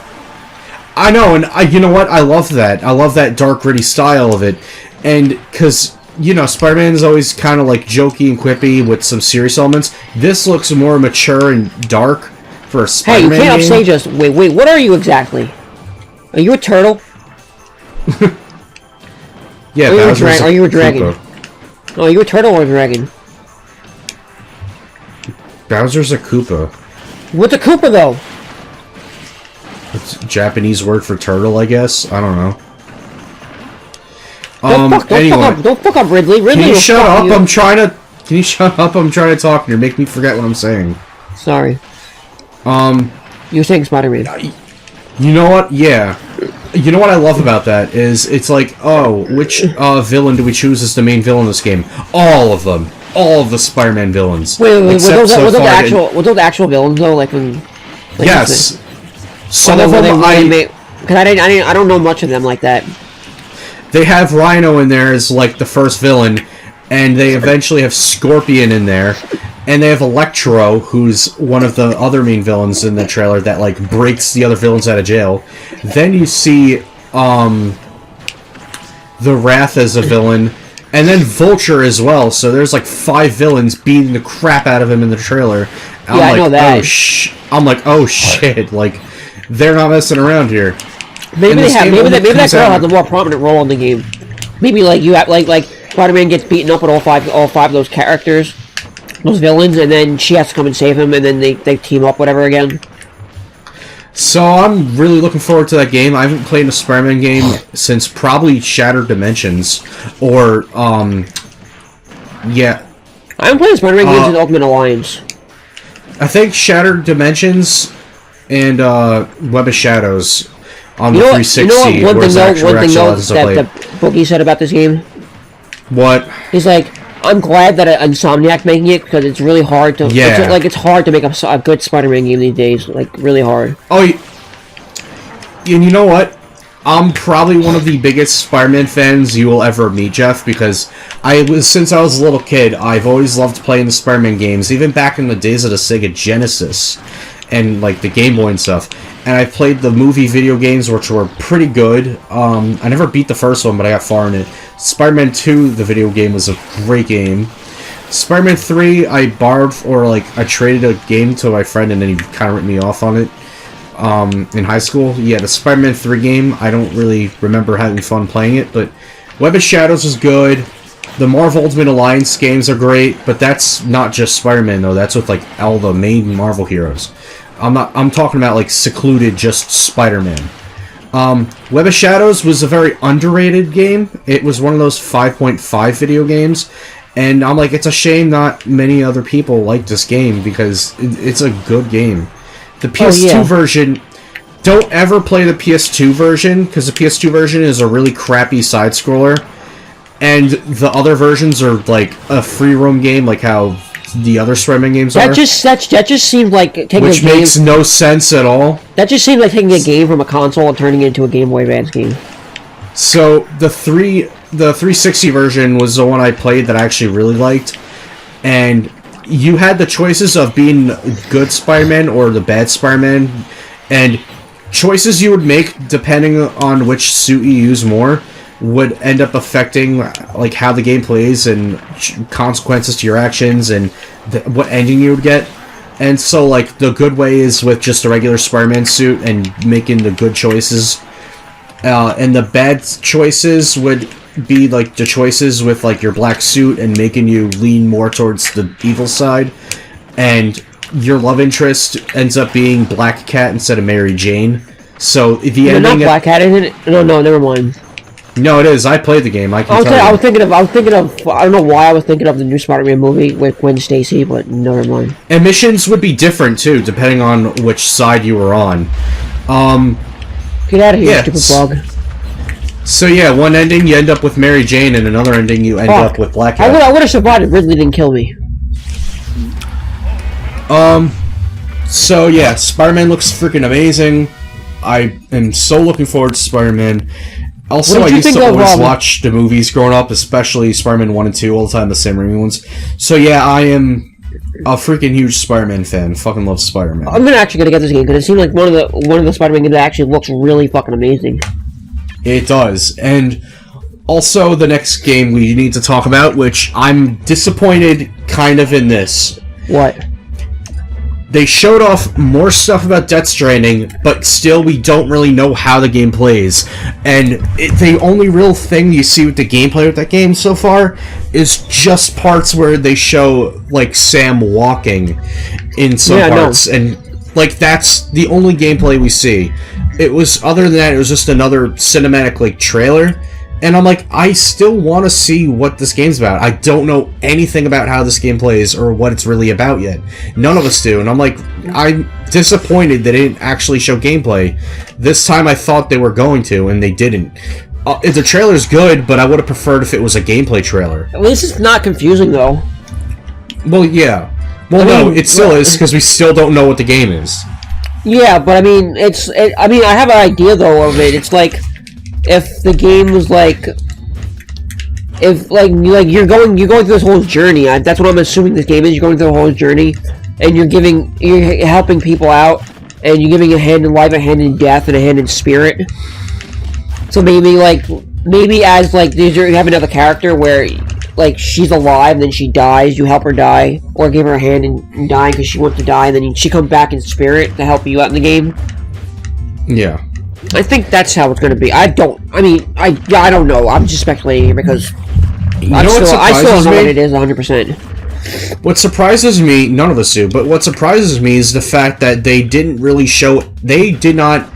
Speaker 2: I know, and you know what? I love that. I love that dark, gritty style of it, and because Spider-Man is always kind of like jokey and quippy with some serious elements. This looks more mature and dark for a Spider-Man game.
Speaker 3: Hey, you can't upstage us. Wait, what are you exactly? Are you a turtle?
Speaker 2: Yeah,
Speaker 3: are you a dragon? Oh, are you a turtle or a dragon?
Speaker 2: Bowser's a Koopa.
Speaker 3: What's a Koopa, though?
Speaker 2: It's a Japanese word for turtle, I guess. I don't know.
Speaker 3: Don't fuck up, Ridley.
Speaker 2: Can you shut up? I'm trying to talk, and you're making me forget what I'm saying.
Speaker 3: Sorry. You're saying Spider-Man.
Speaker 2: You know what? Yeah. You know what I love about that is it's like, oh, which villain do we choose as the main villain in this game? All of them. All of the Spider-Man villains.
Speaker 3: Were those actual villains though?
Speaker 2: Yes.
Speaker 3: Some of them because I don't know much of them like that.
Speaker 2: They have Rhino in there as like the first villain, and they eventually have Scorpion in there, and they have Electro, who's one of the other main villains in the trailer that like breaks the other villains out of jail. Then you see the Wrath as a villain, and then Vulture as well. So there's like 5 villains beating the crap out of him in the trailer.
Speaker 3: I know that.
Speaker 2: I'm like, oh shit! Like they're not messing around here.
Speaker 3: Maybe that girl has a more prominent role in the game. Maybe like you have like Spider-Man gets beaten up with all five of those characters, those villains, and then she has to come and save him, and then they team up whatever again.
Speaker 2: So I'm really looking forward to that game. I haven't played a Spider-Man game since probably Shattered Dimensions, or yeah.
Speaker 3: I haven't played Spider-Man games in Ultimate Alliance.
Speaker 2: I think Shattered Dimensions and Web of Shadows on the 360.
Speaker 3: One thing that Boogie said about this game?
Speaker 2: What?
Speaker 3: He's like, I'm glad that Insomniac making it, because it's really hard to...
Speaker 2: Yeah.
Speaker 3: It's hard to make a good Spider-Man game these days. Like, really hard.
Speaker 2: Oh, and you know what? I'm probably one of the biggest Spider-Man fans you will ever meet, Jeff, because since I was a little kid, I've always loved playing the Spider-Man games, even back in the days of the Sega Genesis and like the Game Boy and stuff. And I played the movie video games, which were pretty good. I never beat the first one, but I got far in it. Spider-Man 2, the video game, was a great game. Spider-Man 3, I borrowed, or like I traded a game to my friend, and then he kind of ripped me off on it. In high school. Yeah, the Spider-Man 3 game, I don't really remember having fun playing it, but Web of Shadows is good. The Marvel Ultimate Alliance games are great, but that's not just Spider-Man though, that's with like all the main Marvel heroes. I'm talking about like secluded just Spider-Man. Web of Shadows was a very underrated game. It was one of those 5.5 video games, and I'm like, it's a shame not many other people like this game, because it's a good game. The PS2 version, don't ever play the PS2 version, because the PS2 version is a really crappy side-scroller, and the other versions are like a free roam game, like how the other Spider-Man games are.
Speaker 3: That just seems like taking
Speaker 2: a game... Which makes no sense at all.
Speaker 3: That just seems like taking a game from a console and turning it into a Game Boy Advance game.
Speaker 2: So, the 360 version was the one I played that I actually really liked, and you had the choices of being good Spider-Man or the bad Spider-Man, and choices you would make depending on which suit you use more would end up affecting like how the game plays and consequences to your actions and what ending you would get. And so like the good way is with just a regular Spider-Man suit and making the good choices, and the bad choices would be like the choices with like your black suit and making you lean more towards the evil side, and your love interest ends up being Black Cat instead of Mary Jane. So the ending.
Speaker 3: Not Black Cat, isn't it? No, never mind.
Speaker 2: No, it is. I played the game. I was
Speaker 3: thinking of. I don't know why I was thinking of the new Spider-Man movie with Gwen Stacy, but never mind.
Speaker 2: And missions would be different too, depending on which side you were on.
Speaker 3: Get out of here, stupid bug.
Speaker 2: So yeah, one ending you end up with Mary Jane, and another ending you end up with Black Cat.
Speaker 3: I would have survived if Ridley didn't kill me.
Speaker 2: So yeah, Spider-Man looks freaking amazing. I am so looking forward to Spider-Man. Also, I used to always watch the movies growing up, especially Spider-Man 1 and 2, all the time, the Sam Raimi ones. So yeah, I am a freaking huge Spider-Man fan. Fucking love Spider-Man.
Speaker 3: I'm actually gonna get this game, because it seems like one of the Spider-Man games that actually looks really fucking amazing.
Speaker 2: It does. And also, the next game we need to talk about, which I'm disappointed kind of in this.
Speaker 3: What?
Speaker 2: They showed off more stuff about Death Stranding, but still we don't really know how the game plays. And the only real thing you see with the gameplay with that game so far is just parts where they show, like, Sam walking in some parts. And, like, that's the only gameplay we see. It was, other than that, it was just another cinematic, like, trailer. And I'm like, I still want to see what this game's about. I don't know anything about how this game plays or what it's really about yet. None of us do. And I'm like, I'm disappointed they didn't actually show gameplay. This time I thought they were going to, and they didn't. The trailer's good, but I would have preferred if it was a gameplay trailer.
Speaker 3: At least it's not confusing, though.
Speaker 2: Well, yeah. Well, no, it still is, because we still don't know what the game is.
Speaker 3: Yeah, but I mean, I have an idea, though, of it. It's like, if the game was like, you're going through this whole journey. That's what I'm assuming this game is. You're going through the whole journey, and you're helping people out, and you're giving a hand in life, a hand in death, and a hand in spirit. So maybe as like you have another character where like she's alive and then she dies, you help her die, or give her a hand in dying because she wants to die, and then she comes back in spirit to help you out in the game.
Speaker 2: Yeah.
Speaker 3: I think that's how it's going to be. I don't know. I'm just speculating because I still don't know what it is 100%.
Speaker 2: What surprises me, none of us do, but what surprises me is the fact that they did not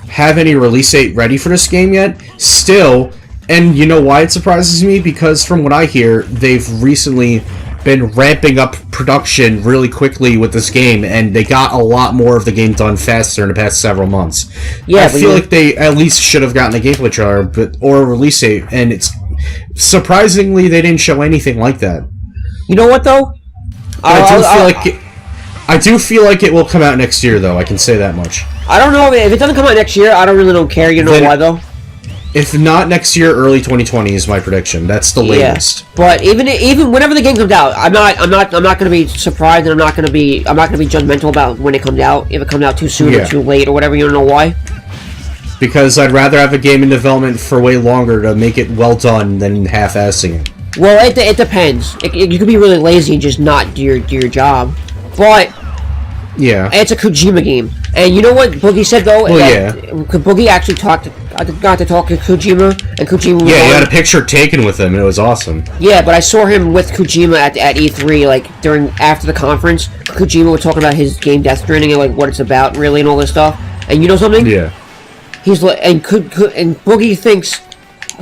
Speaker 2: have any release date ready for this game yet. Still, and you know why it surprises me? Because from what I hear, they've recently been ramping up production really quickly with this game, and they got a lot more of the game done faster in the past several months. Yeah, I feel like they at least should have gotten a gameplay trailer or a release date, and it's surprisingly they didn't show anything like that.
Speaker 3: You know what though?
Speaker 2: I do feel like it will come out next year, though. I can say that much.
Speaker 3: I don't know if it doesn't come out next year. I don't care. You know why though?
Speaker 2: If not next year, early 2020 is my prediction. That's the latest.
Speaker 3: Yeah, but even whenever the game comes out, I'm not going to be surprised, and I'm not going to be judgmental about when it comes out. If it comes out too soon or too late or whatever, you don't know why.
Speaker 2: Because I'd rather have a game in development for way longer to make it well done than half-assing it.
Speaker 3: Well, it depends. You could be really lazy and just not do your job, but.
Speaker 2: Yeah.
Speaker 3: It's a Kojima game. And you know what Boogie said, though?
Speaker 2: Well, yeah.
Speaker 3: Boogie actually got to talk to Kojima, and Kojima was
Speaker 2: he had a picture taken with him, and it was awesome.
Speaker 3: Yeah, but I saw him with Kojima at E3, like, after the conference. Kojima was talking about his game Death Stranding and, like, what it's about, really, and all this stuff. And you know something?
Speaker 2: Yeah.
Speaker 3: He's like, and Boogie thinks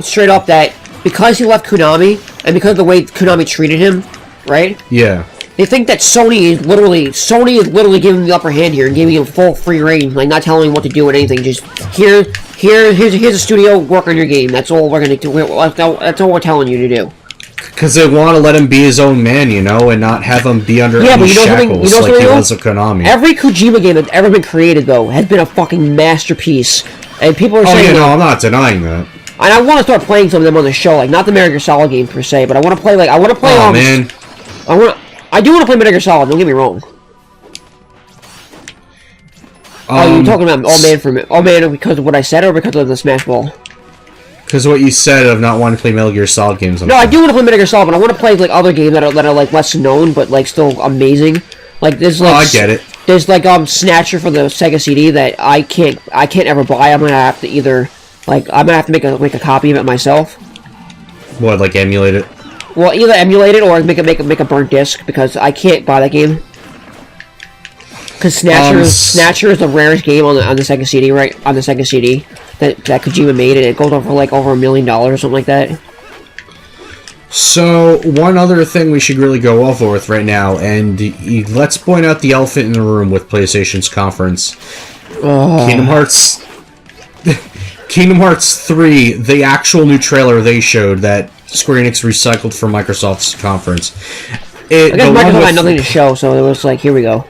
Speaker 3: straight up that because he left Konami, and because of the way Konami treated him, right?
Speaker 2: Yeah.
Speaker 3: They think that Sony is literally giving him the upper hand here and giving him full free reign, like not telling him what to do or anything. Just here's a studio, work on your game. That's all we're gonna do. That's all we're telling you to do.
Speaker 2: Because they want to let him be his own man, you know, and not have him be under any shackles like he was with Konami.
Speaker 3: Every Kojima game that's ever been created, though, has been a fucking masterpiece, and people are saying.
Speaker 2: Oh yeah, no, I'm not denying that.
Speaker 3: And I want to start playing some of them on the show, like not the Metal Gear Solid game per se, but I want to play
Speaker 2: Oh man.
Speaker 3: I do want to play Metal Gear Solid, don't get me wrong. You're talking about All Man because of what I said, or because of the Smash Ball?
Speaker 2: Because of what you said of not wanting to play Metal Gear Solid games.
Speaker 3: No, I do want to play Metal Gear Solid, but I want to play like other games that are like less known, but like still amazing. Like there's like
Speaker 2: I get it.
Speaker 3: There's like Snatcher for the Sega CD that I can't ever buy. I'm gonna have to make a copy of it myself.
Speaker 2: What, like emulate it?
Speaker 3: Well, either emulate it or make a burnt disc, because I can't buy that game. Because Snatcher is the rarest game on the Sega CD, right? On the Sega CD that Kojima made, and it goes over like over $1 million or something like that.
Speaker 2: So, one other thing we should really go over with right now, and let's point out the elephant in the room with PlayStation's conference. Kingdom Hearts 3, the actual new trailer they showed that Square Enix recycled from Microsoft's conference.
Speaker 3: I guess Microsoft had nothing to show, so it was like, here we go.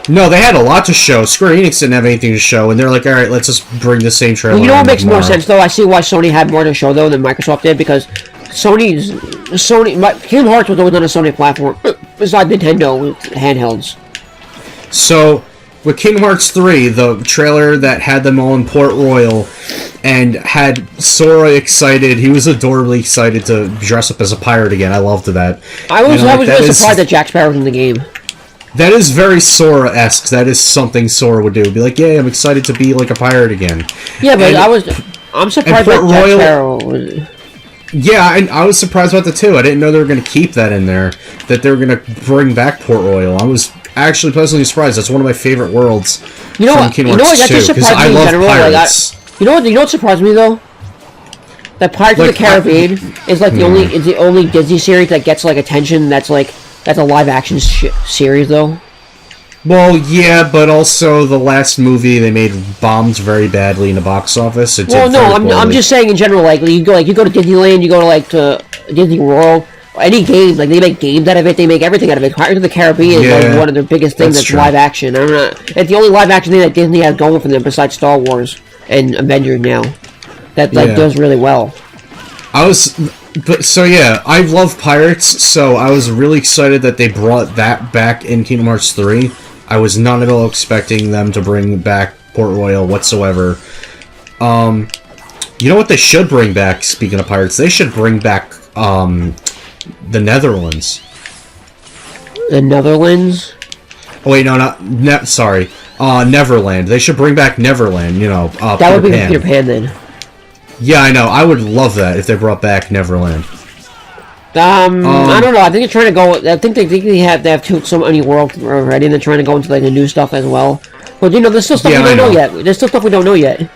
Speaker 2: No, they had a lot to show. Square Enix didn't have anything to show, and they're like, alright, let's just bring the same trailer.
Speaker 3: Well, you know what makes more sense, though? I see why Sony had more to show, though, than Microsoft did, because Kingdom Hearts was always on a Sony platform, besides Nintendo handhelds.
Speaker 2: So, with Kingdom Hearts 3, the trailer that had them all in Port Royal, and had Sora excited, he was adorably excited to dress up as a pirate again. I loved that.
Speaker 3: I was really surprised that Jack Sparrow was in the game.
Speaker 2: That is very Sora-esque. That is something Sora would do. Be like, yay, I'm excited to be like a pirate again.
Speaker 3: Yeah, but I'm surprised that Jack Sparrow was...
Speaker 2: Yeah, and I was surprised about that too. I didn't know they were going to keep that in there. That they were going to bring back Port Royal. I was actually pleasantly surprised. That's one of my favorite worlds from Kingdom Hearts 2. Because I love pirates.
Speaker 3: You know what surprised me though? That Pirates of the Caribbean is like the only Disney series that gets like attention. That's a live action series though.
Speaker 2: Well, yeah, but also the last movie they made bombed very badly in the box office.
Speaker 3: I'm just saying in general. Like you go to Disneyland, you go to Disney World. Any game, like they make games out of it, they make everything out of it. Pirates of the Caribbean is like one of their biggest things that's live action. It's the only live action thing that Disney has going for them besides Star Wars and Avengers now. That does really well.
Speaker 2: I love Pirates, so I was really excited that they brought that back in Kingdom Hearts 3. I was not at all expecting them to bring back Port Royal whatsoever. You know what they should bring back, speaking of Pirates? They should bring back, the Netherlands.
Speaker 3: The Netherlands?
Speaker 2: Oh wait, no, sorry. Neverland. They should bring back Neverland,
Speaker 3: that would be Peter Pan then.
Speaker 2: Yeah, I know. I would love that if they brought back Neverland.
Speaker 3: I don't know. I think they're trying to go. I think they have so many worlds already, and they're trying to go into like the new stuff as well. But there's still stuff we don't know yet. There's still stuff we don't know yet.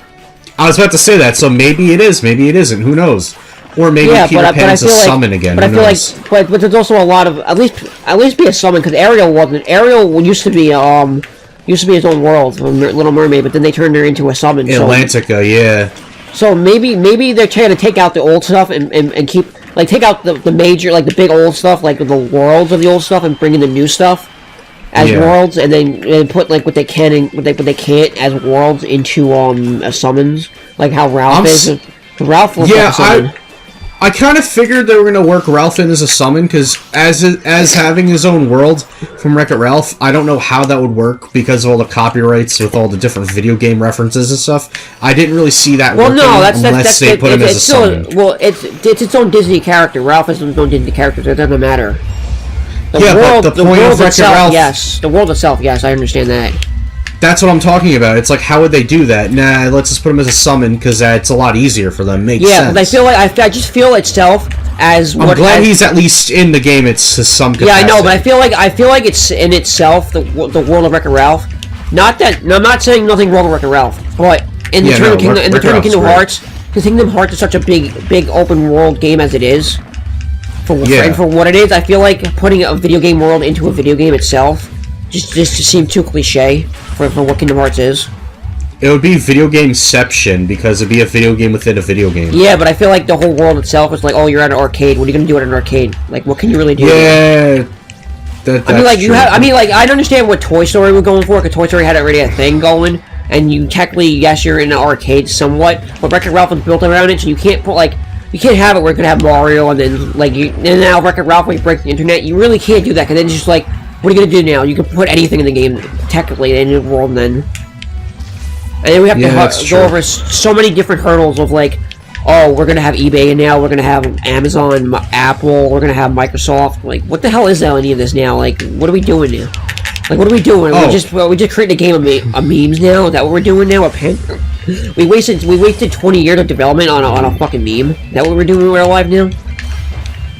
Speaker 2: I was about to say that. So maybe it is. Maybe it isn't. Who knows? Or maybe Peter Pan's a summon again.
Speaker 3: But I feel like, but there's also a lot of at least be a summon, because Ariel wasn't. Ariel used to be his own world from Little Mermaid, but then they turned her into a summon.
Speaker 2: Atlantica, yeah.
Speaker 3: So maybe they're trying to take out the old stuff and keep take out the major the big old stuff, like the worlds of the old stuff, and bring in the new stuff as worlds, and then put what they can and what they can't as worlds into summons, like how Ralph is. Ralph was like a summon.
Speaker 2: I kind of figured they were going to work Ralph in as a summon, because as having his own world from WreckIt Ralph, I don't know how that would work because of all the copyrights with all the different video game references and stuff. I didn't really see that working unless they put him as a summon.
Speaker 3: Well, it's its own Disney character. Ralph is its own Disney character, so it doesn't matter.
Speaker 2: But the point of WreckIt Ralph...
Speaker 3: Yes, the world itself, yes, I understand that.
Speaker 2: That's what I'm talking about. It's like, how would they do that? Nah, let's just put him as a summon, because it's a lot easier for them. Makes sense.
Speaker 3: But I feel like I just feel itself as.
Speaker 2: I'm glad he's at least in the game. It's to some capacity.
Speaker 3: Yeah, I know, but I feel like it's in itself the world of WreckIt Ralph. Not that I'm not saying nothing wrong with WreckIt Ralph, but in the Turn of Kingdom Hearts, because Kingdom Hearts is such a big open world game as it is. And for what it is, I feel like putting a video game world into a video game itself just seemed too cliche for what Kingdom Hearts is.
Speaker 2: It would be video gameception, because it'd be a video game within a video game.
Speaker 3: Yeah, but I feel like the whole world itself is like, oh, you're at an arcade. What are you going to do at an arcade? Like, what can you really do?
Speaker 2: Yeah, that's true.
Speaker 3: I understand what Toy Story were going for, because Toy Story had already a thing going, and you technically, yes, you're in an arcade somewhat, but WreckIt Ralph was built around it, so you can't put you can't have it where you could have Mario and then and now WreckIt Ralph when you break the internet. You really can't do that, because then it's just like, what are you gonna do now? You can put anything in the game, technically, in the world then. And then we have to go over so many different hurdles of oh, we're gonna have eBay now, we're gonna have Amazon, Apple, we're gonna have Microsoft. What the hell is any of this now? What are we doing now? What are we doing? We just creating a game of memes now? Is that what we're doing now? We wasted 20 years of development on a fucking meme. Is that what we're doing in real life now?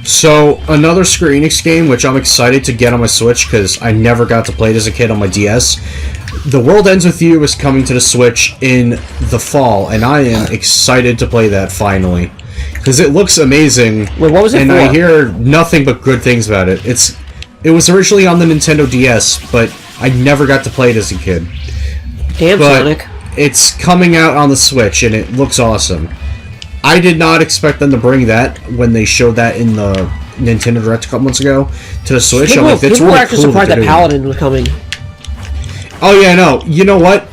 Speaker 2: So, another Square Enix game, which I'm excited to get on my Switch, because I never got to play it as a kid on my DS. The World Ends With You is coming to the Switch in the fall, and I am excited to play that finally. Because it looks amazing,
Speaker 3: Wait, what was it
Speaker 2: and
Speaker 3: for?
Speaker 2: I hear nothing but good things about it. It was originally on the Nintendo DS, but I never got to play it as a kid.
Speaker 3: Damn,
Speaker 2: But
Speaker 3: Sonic.
Speaker 2: it's coming out on the Switch, and it looks awesome. I did not expect them to bring that when they showed that in the Nintendo Direct a couple months ago to the Switch.
Speaker 3: People,
Speaker 2: I'm like, that's
Speaker 3: people were
Speaker 2: really
Speaker 3: actually
Speaker 2: cool
Speaker 3: surprised
Speaker 2: that
Speaker 3: that
Speaker 2: they're
Speaker 3: Paladin was coming.
Speaker 2: Oh yeah, no. You know what?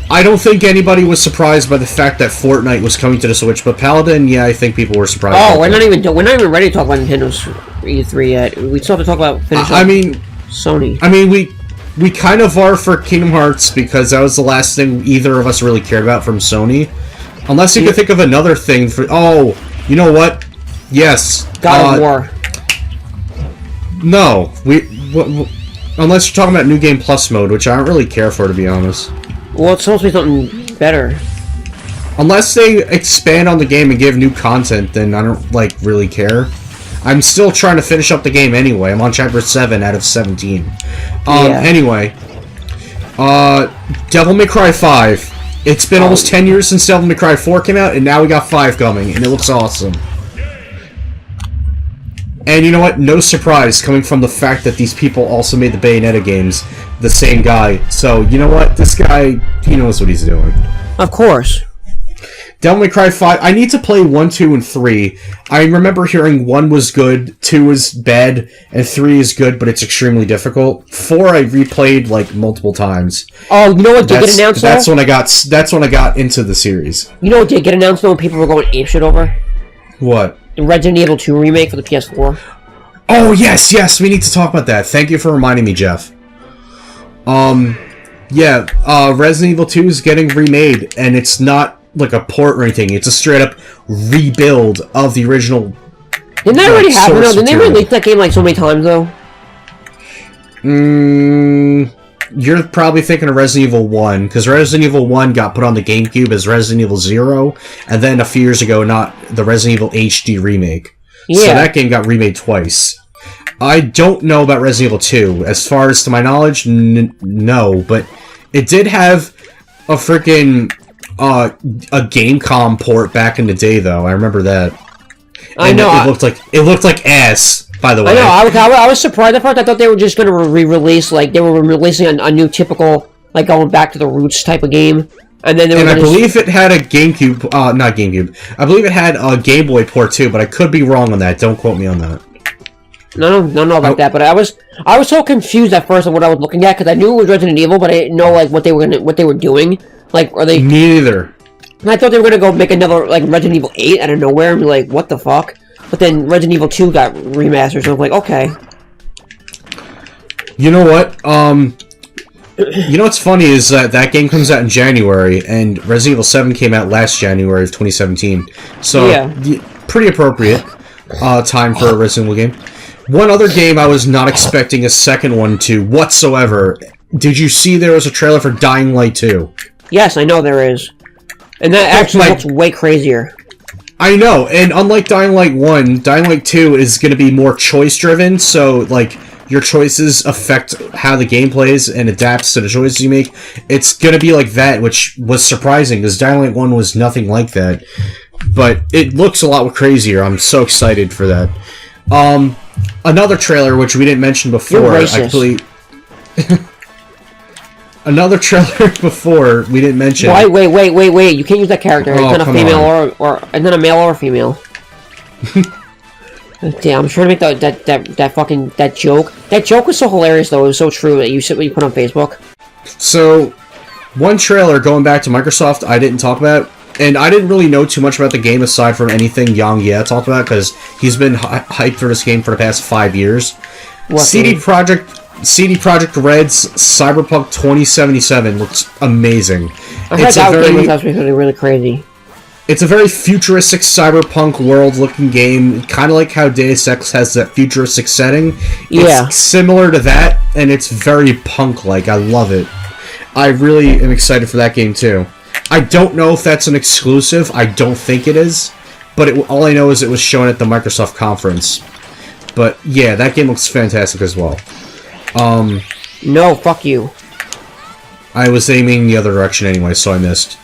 Speaker 2: I don't think anybody was surprised by the fact that Fortnite was coming to the Switch, but Paladin, yeah, I think people were surprised.
Speaker 3: Oh, we're not even ready to talk about Nintendo's E3 yet. We still have to talk about Sony.
Speaker 2: I mean, we kind of are for Kingdom Hearts because that was the last thing either of us really cared about from Sony. Unless you could think of another thing for... Oh, you know what? Yes.
Speaker 3: God of War.
Speaker 2: No. Unless you're talking about New Game Plus mode, which I don't really care for, to be honest.
Speaker 3: Well, it's supposed to be something better.
Speaker 2: Unless they expand on the game and give new content, then I don't, really care. I'm still trying to finish up the game anyway. I'm on Chapter 7 out of 17. Anyway. Devil May Cry 5. It's been almost 10 years since Devil May Cry 4 came out, and now we got 5 coming, and it looks awesome. And you know what? No surprise coming from the fact that these people also made the Bayonetta games, the same guy. So, you know what? This guy, he knows what he's doing.
Speaker 3: Of course.
Speaker 2: Devil May Cry 5, I need to play 1, 2, and 3. I remember hearing 1 was good, 2 was bad, and 3 is good, but it's extremely difficult. 4 I replayed, multiple times.
Speaker 3: Oh, you know what did get announced though?
Speaker 2: That's when I got into the series.
Speaker 3: You know what did get announced though when people were going apeshit over?
Speaker 2: What?
Speaker 3: The Resident Evil 2 remake for the PS4.
Speaker 2: Oh, yes, we need to talk about that. Thank you for reminding me, Jeff. Resident Evil 2 is getting remade, and it's not like a port or anything. It's a straight-up rebuild of the original.
Speaker 3: Didn't that already happen, though? Didn't they release that game, so many times, though?
Speaker 2: You're probably thinking of Resident Evil 1, because Resident Evil 1 got put on the GameCube as Resident Evil 0, and then a few years ago, not the Resident Evil HD remake. Yeah. So that game got remade twice. I don't know about Resident Evil 2. As far as to my knowledge, no, but it did have a freaking a Gamecom port back in the day, though. I remember that.
Speaker 3: I know.
Speaker 2: It looked like ass. By the way,
Speaker 3: I know. I was surprised at first. I thought they were just going to re-release, they were releasing a new typical, going back to the roots type of game. And then
Speaker 2: I believe it had a GameCube, not GameCube. I believe it had a Game Boy port too, but I could be wrong on that. Don't quote me on that.
Speaker 3: No, about that. But I was so confused at first on what I was looking at because I knew it was Resident Evil, but I didn't know what they were doing. Are they?
Speaker 2: Me neither.
Speaker 3: And I thought they were gonna go make another Resident Evil 8 out of nowhere and be like, what the fuck? But then Resident Evil 2 got remastered, so I'm like, okay.
Speaker 2: You know what? You know what's funny is that game comes out in January, and Resident Evil 7 came out last January of 2017. So, yeah. Pretty appropriate time for a Resident Evil game. One other game I was not expecting a second one to whatsoever. Did you see there was a trailer for Dying Light 2?
Speaker 3: Yes, I know there is. And that actually looks way crazier.
Speaker 2: I know, and unlike Dying Light 1, Dying Light 2 is going to be more choice-driven, so, your choices affect how the game plays and adapts to the choices you make. It's going to be like that, which was surprising, because Dying Light 1 was nothing like that. But it looks a lot crazier. I'm so excited for that. Another trailer, which we didn't mention before.
Speaker 3: You're racist.
Speaker 2: Another trailer before we didn't mention.
Speaker 3: Wait! You can't use that character. It's not a female or it's not a male or a female. Damn, I'm trying to make that joke. That joke was so hilarious, though. It was so true that you put on Facebook.
Speaker 2: So, one trailer going back to Microsoft, I didn't talk about, and I didn't really know too much about the game aside from anything Yang Ye talked about because he's been hyped for this game for the past 5 years. CD Projekt Red's Cyberpunk 2077 looks amazing.
Speaker 3: I heard that game was actually really crazy.
Speaker 2: It's a very futuristic cyberpunk world-looking game, kind of like how Deus Ex has that futuristic setting.
Speaker 3: Yeah.
Speaker 2: It's similar to that, and it's very punk-like. I love it. I really am excited for that game, too. I don't know if that's an exclusive. I don't think it is. but all I know is it was shown at the Microsoft conference. But yeah, that game looks fantastic as well.
Speaker 3: No, fuck you.
Speaker 2: I was aiming the other direction anyway, so I missed.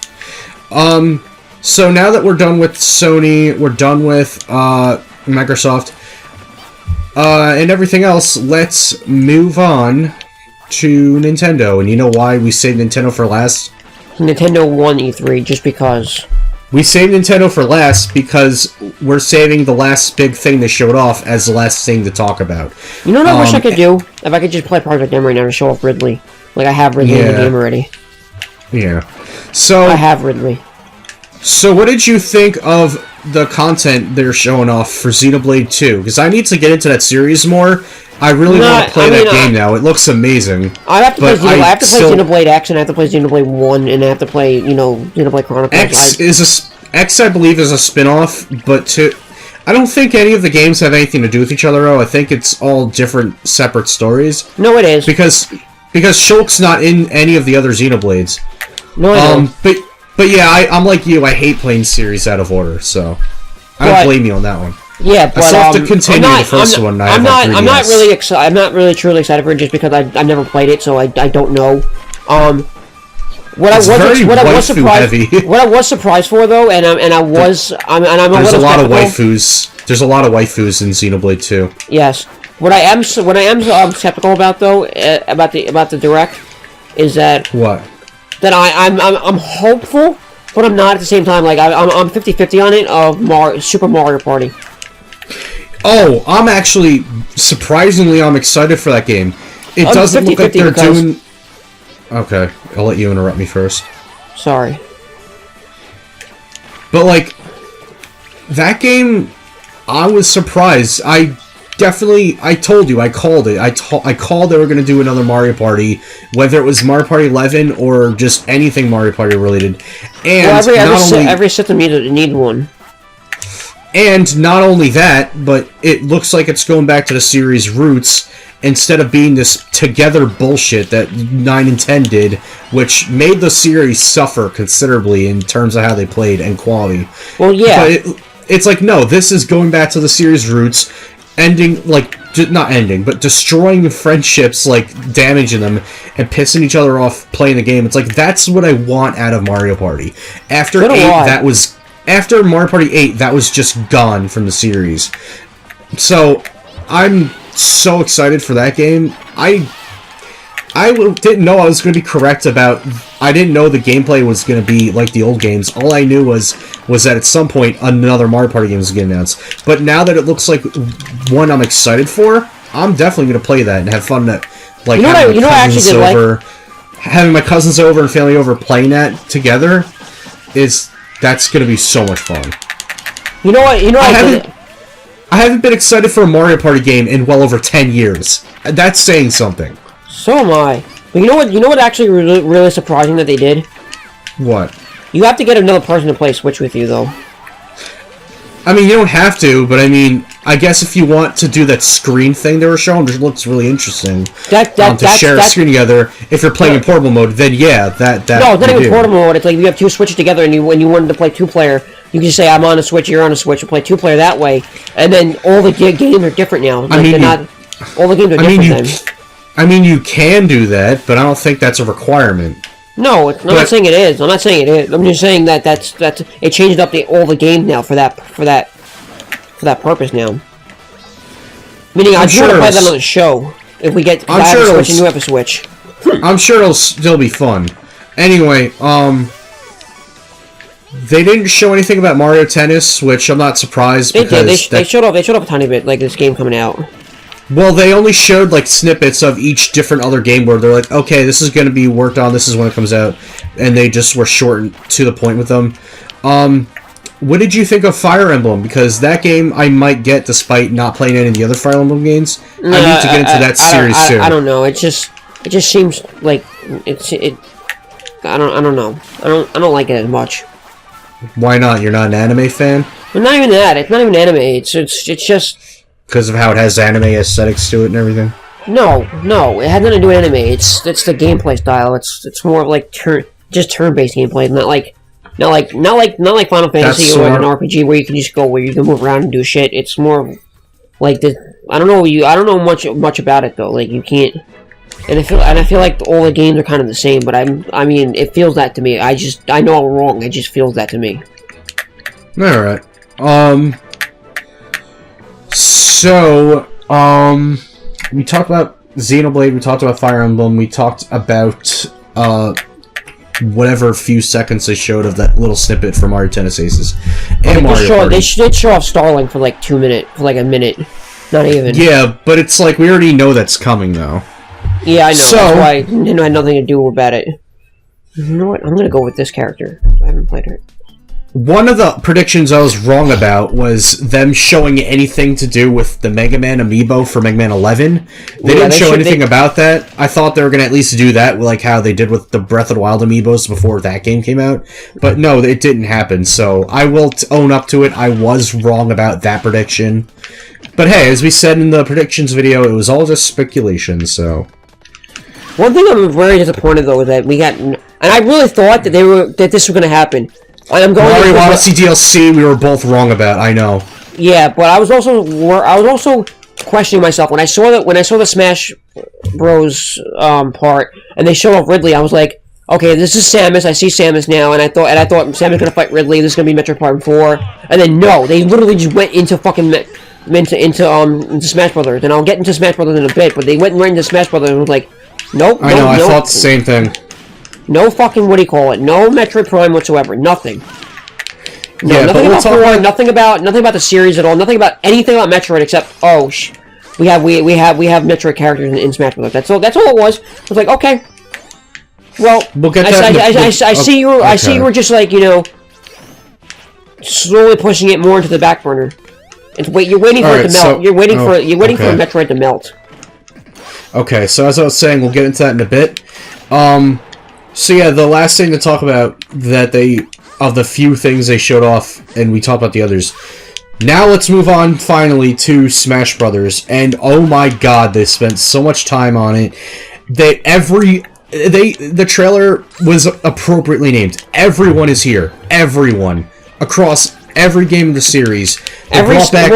Speaker 2: So now that we're done with Sony, we're done with Microsoft, and everything else, let's move on to Nintendo. And you know why we saved Nintendo for last?
Speaker 3: Nintendo won E3 just because.
Speaker 2: We saved Nintendo for last because we're saving the last big thing they showed off as the last thing to talk about.
Speaker 3: You know what I wish I could do? If I could just play Project M right now and show off Ridley. Like I have Ridley in the game already.
Speaker 2: Yeah. So
Speaker 3: I have Ridley.
Speaker 2: So what did you think of the content they're showing off for Xenoblade 2? Because I need to get into that series more. I really want to play that game now. It looks amazing.
Speaker 3: I have to play Xenoblade X, and I have to play Xenoblade 1, and I have to play, Xenoblade Chronicles.
Speaker 2: X, I believe, is a spin-off, but I don't think any of the games have anything to do with each other, though. I think it's all different, separate stories.
Speaker 3: No, it is.
Speaker 2: Because Shulk's not in any of the other Xenoblades.
Speaker 3: No, I don't.
Speaker 2: But yeah, I'm like you. I hate playing series out of order, so I don't blame you on that one.
Speaker 3: Yeah, but
Speaker 2: I still have to continue the first one.
Speaker 3: I'm not really excited. I'm not really truly excited for it just because I've never played it, so I don't know. What I was surprised for though, I'm
Speaker 2: There's a lot of waifus. There's a lot of waifus in Xenoblade 2.
Speaker 3: Yes. What I am skeptical about though about the direct is that that I'm hopeful, but I'm not at the same time. Like I'm 50-50 on it of Super Mario Party.
Speaker 2: Oh, I'm actually surprisingly I'm excited for that game. It doesn't look like they're doing. Okay, I'll let you interrupt me first.
Speaker 3: Sorry.
Speaker 2: But like that game, I was surprised. I told you, I called it. I called they were going to do another Mario Party, whether it was Mario Party 11 or just anything Mario Party related. And
Speaker 3: every system needed one.
Speaker 2: And not only that, but it looks like it's going back to the series' roots instead of being this together bullshit that 9 and 10 did, which made the series suffer considerably in terms of how they played and quality.
Speaker 3: Well, yeah.
Speaker 2: But it's like, no, this is going back to the series' roots, not ending, but destroying friendships, like damaging them and pissing each other off playing the game. It's like, that's what I want out of Mario Party. After Mario Party 8, that was just gone from the series. So, I'm so excited for that game. I didn't know I was going to be correct about... I didn't know the gameplay was going to be like the old games. All I knew was that at some point another Mario Party game was going to get announced. But now that it looks like one I'm excited for, I'm definitely going to play that and have fun at, like, having my cousins over and family over playing that together that's going to be so much fun. I haven't been excited for a Mario Party game in well over 10 years. That's saying something.
Speaker 3: So am I. But you know what actually really surprising that they did?
Speaker 2: What?
Speaker 3: You have to get another person to play Switch with you, though.
Speaker 2: I mean, you don't have to, but I mean, I guess if you want to do that screen thing they were showing, which looks really interesting, to share a screen together, if you're playing in portable mode, then yeah, that
Speaker 3: No, it's not even portable mode. It's like you have two Switches together, and when you wanted to play two-player, you can just say, I'm on a Switch, you're on a Switch, and play two-player that way, and then all the games are different now. Like, all the games are different then.
Speaker 2: I mean, you can do that, but I don't think that's a requirement.
Speaker 3: No, I'm not saying it is. I'm not saying it is. I'm just saying that that's it changed up all the games now for that purpose now. Meaning, I just want to play that on the show if we get. I have a Switch and you have a Switch.
Speaker 2: I'm sure it'll still be fun. Anyway, they didn't show anything about Mario Tennis, which I'm not surprised.
Speaker 3: They did. They showed off a tiny bit, like this game coming out.
Speaker 2: Well, they only showed, like, snippets of each different other game where they're like, okay, this is going to be worked on, this is when it comes out, and they just were short and to the point with them. What did you think of Fire Emblem? Because that game I might get despite not playing any of the other Fire Emblem games. I need to get into that series too.
Speaker 3: I don't know. It just seems like I don't know. I don't like it as much.
Speaker 2: Why not? You're not an anime fan?
Speaker 3: Well, not even that. It's not even anime. It's just
Speaker 2: because of how it has anime aesthetics to it and everything.
Speaker 3: No, it has nothing to do with anime. It's the gameplay style. It's more of like turn-based gameplay, not like Not like Final Fantasy
Speaker 2: That's
Speaker 3: or like an
Speaker 2: smart.
Speaker 3: RPG where you can just go where you can move around and do shit. It's more like the I don't know much about it though. Like you can't, and I feel like all the games are kind of the same. But I mean, it feels that to me. I know I'm wrong. It just feels that to me.
Speaker 2: All right. So we talked about Xenoblade. We talked about Fire Emblem. We talked about whatever few seconds they showed of that little snippet from Mario Tennis Aces and Mario Party.
Speaker 3: They did show off Starling for like a minute, not even.
Speaker 2: Yeah, but it's like we already know that's coming though.
Speaker 3: Yeah, I know.
Speaker 2: So,
Speaker 3: that's why Nintendo had nothing to do about it. You know what? I'm gonna go with this character. I haven't played her.
Speaker 2: One of the predictions I was wrong about was them showing anything to do with the Mega Man amiibo for Mega Man 11. They didn't show anything about that. I thought they were going to at least do that, like how they did with the Breath of the Wild amiibos before that game came out. But no, it didn't happen, so I will own up to it. I was wrong about that prediction. But hey, as we said in the predictions video, it was all just speculation, so...
Speaker 3: One thing I'm very disappointed, though, is that we got... And I really thought that this was going to happen.
Speaker 2: Mario Odyssey DLC, we were both wrong about. I know.
Speaker 3: Yeah, but I was also questioning myself when I saw the Smash Bros part and they showed off Ridley. I was like, okay, this is Samus. I see Samus now, and I thought Samus gonna fight Ridley. This is gonna be Metroid Prime 4, and then no, they literally just went into fucking into Smash Brothers. And I'll get into Smash Brothers in a bit, but they went right into Smash Brothers and was like, nope.
Speaker 2: I know. I thought the same thing.
Speaker 3: No fucking, what do you call it? No Metroid Prime whatsoever. Nothing. No,
Speaker 2: yeah,
Speaker 3: nothing about 4, nothing about the series at all. Nothing about anything about Metroid except we have Metroid characters in Smash Bros. That's all it was. I was like, okay. Well, I see you were just like, you know, slowly pushing it more into the back burner. You're waiting for it to melt. You're waiting for Metroid to melt.
Speaker 2: Okay, so as I was saying, we'll get into that in a bit. So yeah, the last thing to talk about of the few things they showed off, and we talked about the others. Now let's move on finally to Smash Brothers, and oh my god, they spent so much time on it. The trailer was appropriately named. Everyone is here. Everyone across every game of the series. They brought back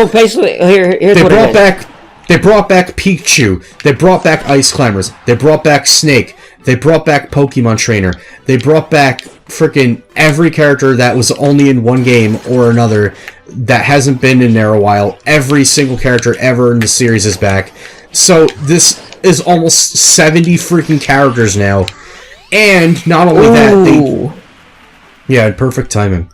Speaker 2: Pikachu. They brought back Ice Climbers. They brought back Snake. They brought back Pokemon Trainer. They brought back freaking every character that was only in one game or another that hasn't been in there a while. Every single character ever in the series is back. So this is almost 70 freaking characters now. And not only that, yeah, perfect timing.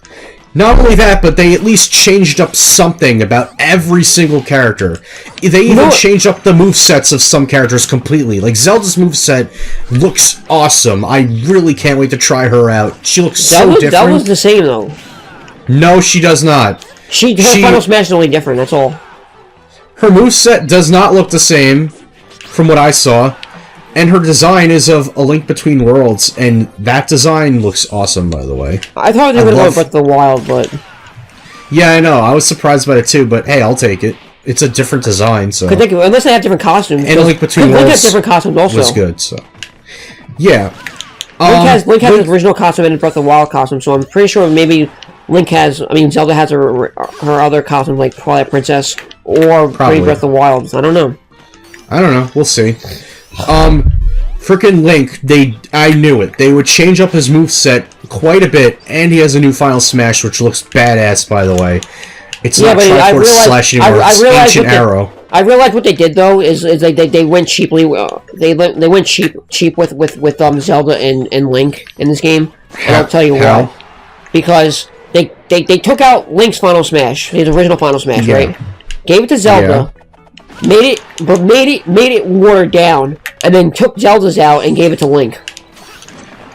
Speaker 2: Not only that, but they at least changed up something about every single character. They even changed up the movesets of some characters completely. Like, Zelda's moveset looks awesome. I really can't wait to try her out. She looks so different.
Speaker 3: That was the same, though.
Speaker 2: No, she does not.
Speaker 3: Her Final Smash is only different, that's all.
Speaker 2: Her moveset does not look the same, from what I saw. And her design is of A Link Between Worlds, and that design looks awesome, by the way.
Speaker 3: I thought they would have Breath of the Wild, but...
Speaker 2: Yeah, I know. I was surprised by it, too, but hey, I'll take it. It's a different design, so...
Speaker 3: Unless they have different costumes.
Speaker 2: And A Link Between Worlds
Speaker 3: has different costumes also.
Speaker 2: Was good, so... Yeah.
Speaker 3: Link has his original costume and Breath of the Wild costume, so I'm pretty sure maybe Zelda has her other costume, like probably a princess, or maybe Breath of the Wild. I don't know. We'll see.
Speaker 2: Frickin' Link, I knew it. They would change up his moveset quite a bit, and he has a new Final Smash, which looks badass, by the way. It's not Triforce Slash anymore, it's Ancient Arrow.
Speaker 3: I realized what they did, though, is they went cheaply, they went cheap with Zelda and Link in this game, and I'll tell you why. Because they took out Link's Final Smash, his original Final Smash, right? Gave it to Zelda. Yeah. Made it watered down, and then took Zelda's out and gave it to Link.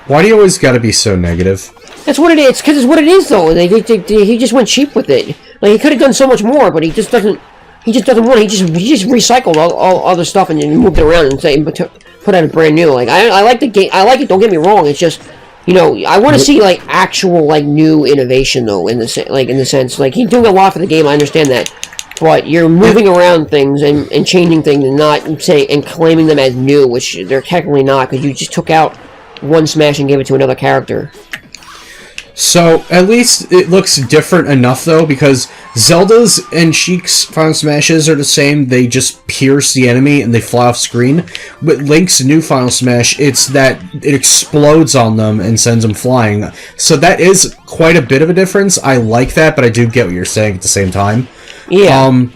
Speaker 2: Why do you always gotta be so negative?
Speaker 3: That's what it is, because it's what it is, though. He just went cheap with it. Like, he could have done so much more, but he just doesn't want. He just recycled all other stuff and moved it around and put out a brand new. Like, I like the game. I like it. Don't get me wrong. It's just, you know, I want to see like actual like new innovation though. In the sense, like he's doing a lot for the game. I understand that. But you're moving around things and changing things and not and claiming them as new, which they're technically not, because you just took out one Smash and gave it to another character.
Speaker 2: So, at least it looks different enough, though, because Zelda's and Sheik's Final Smashes are the same. They just pierce the enemy and they fly off screen. But Link's new Final Smash, it's that it explodes on them and sends them flying. So that is quite a bit of a difference. I like that, but I do get what you're saying at the same time.
Speaker 3: Yeah.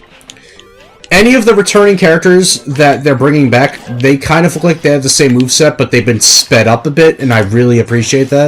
Speaker 2: Any of the returning characters that they're bringing back, they kind of look like they have the same moveset, but they've been sped up a bit, and I really appreciate that.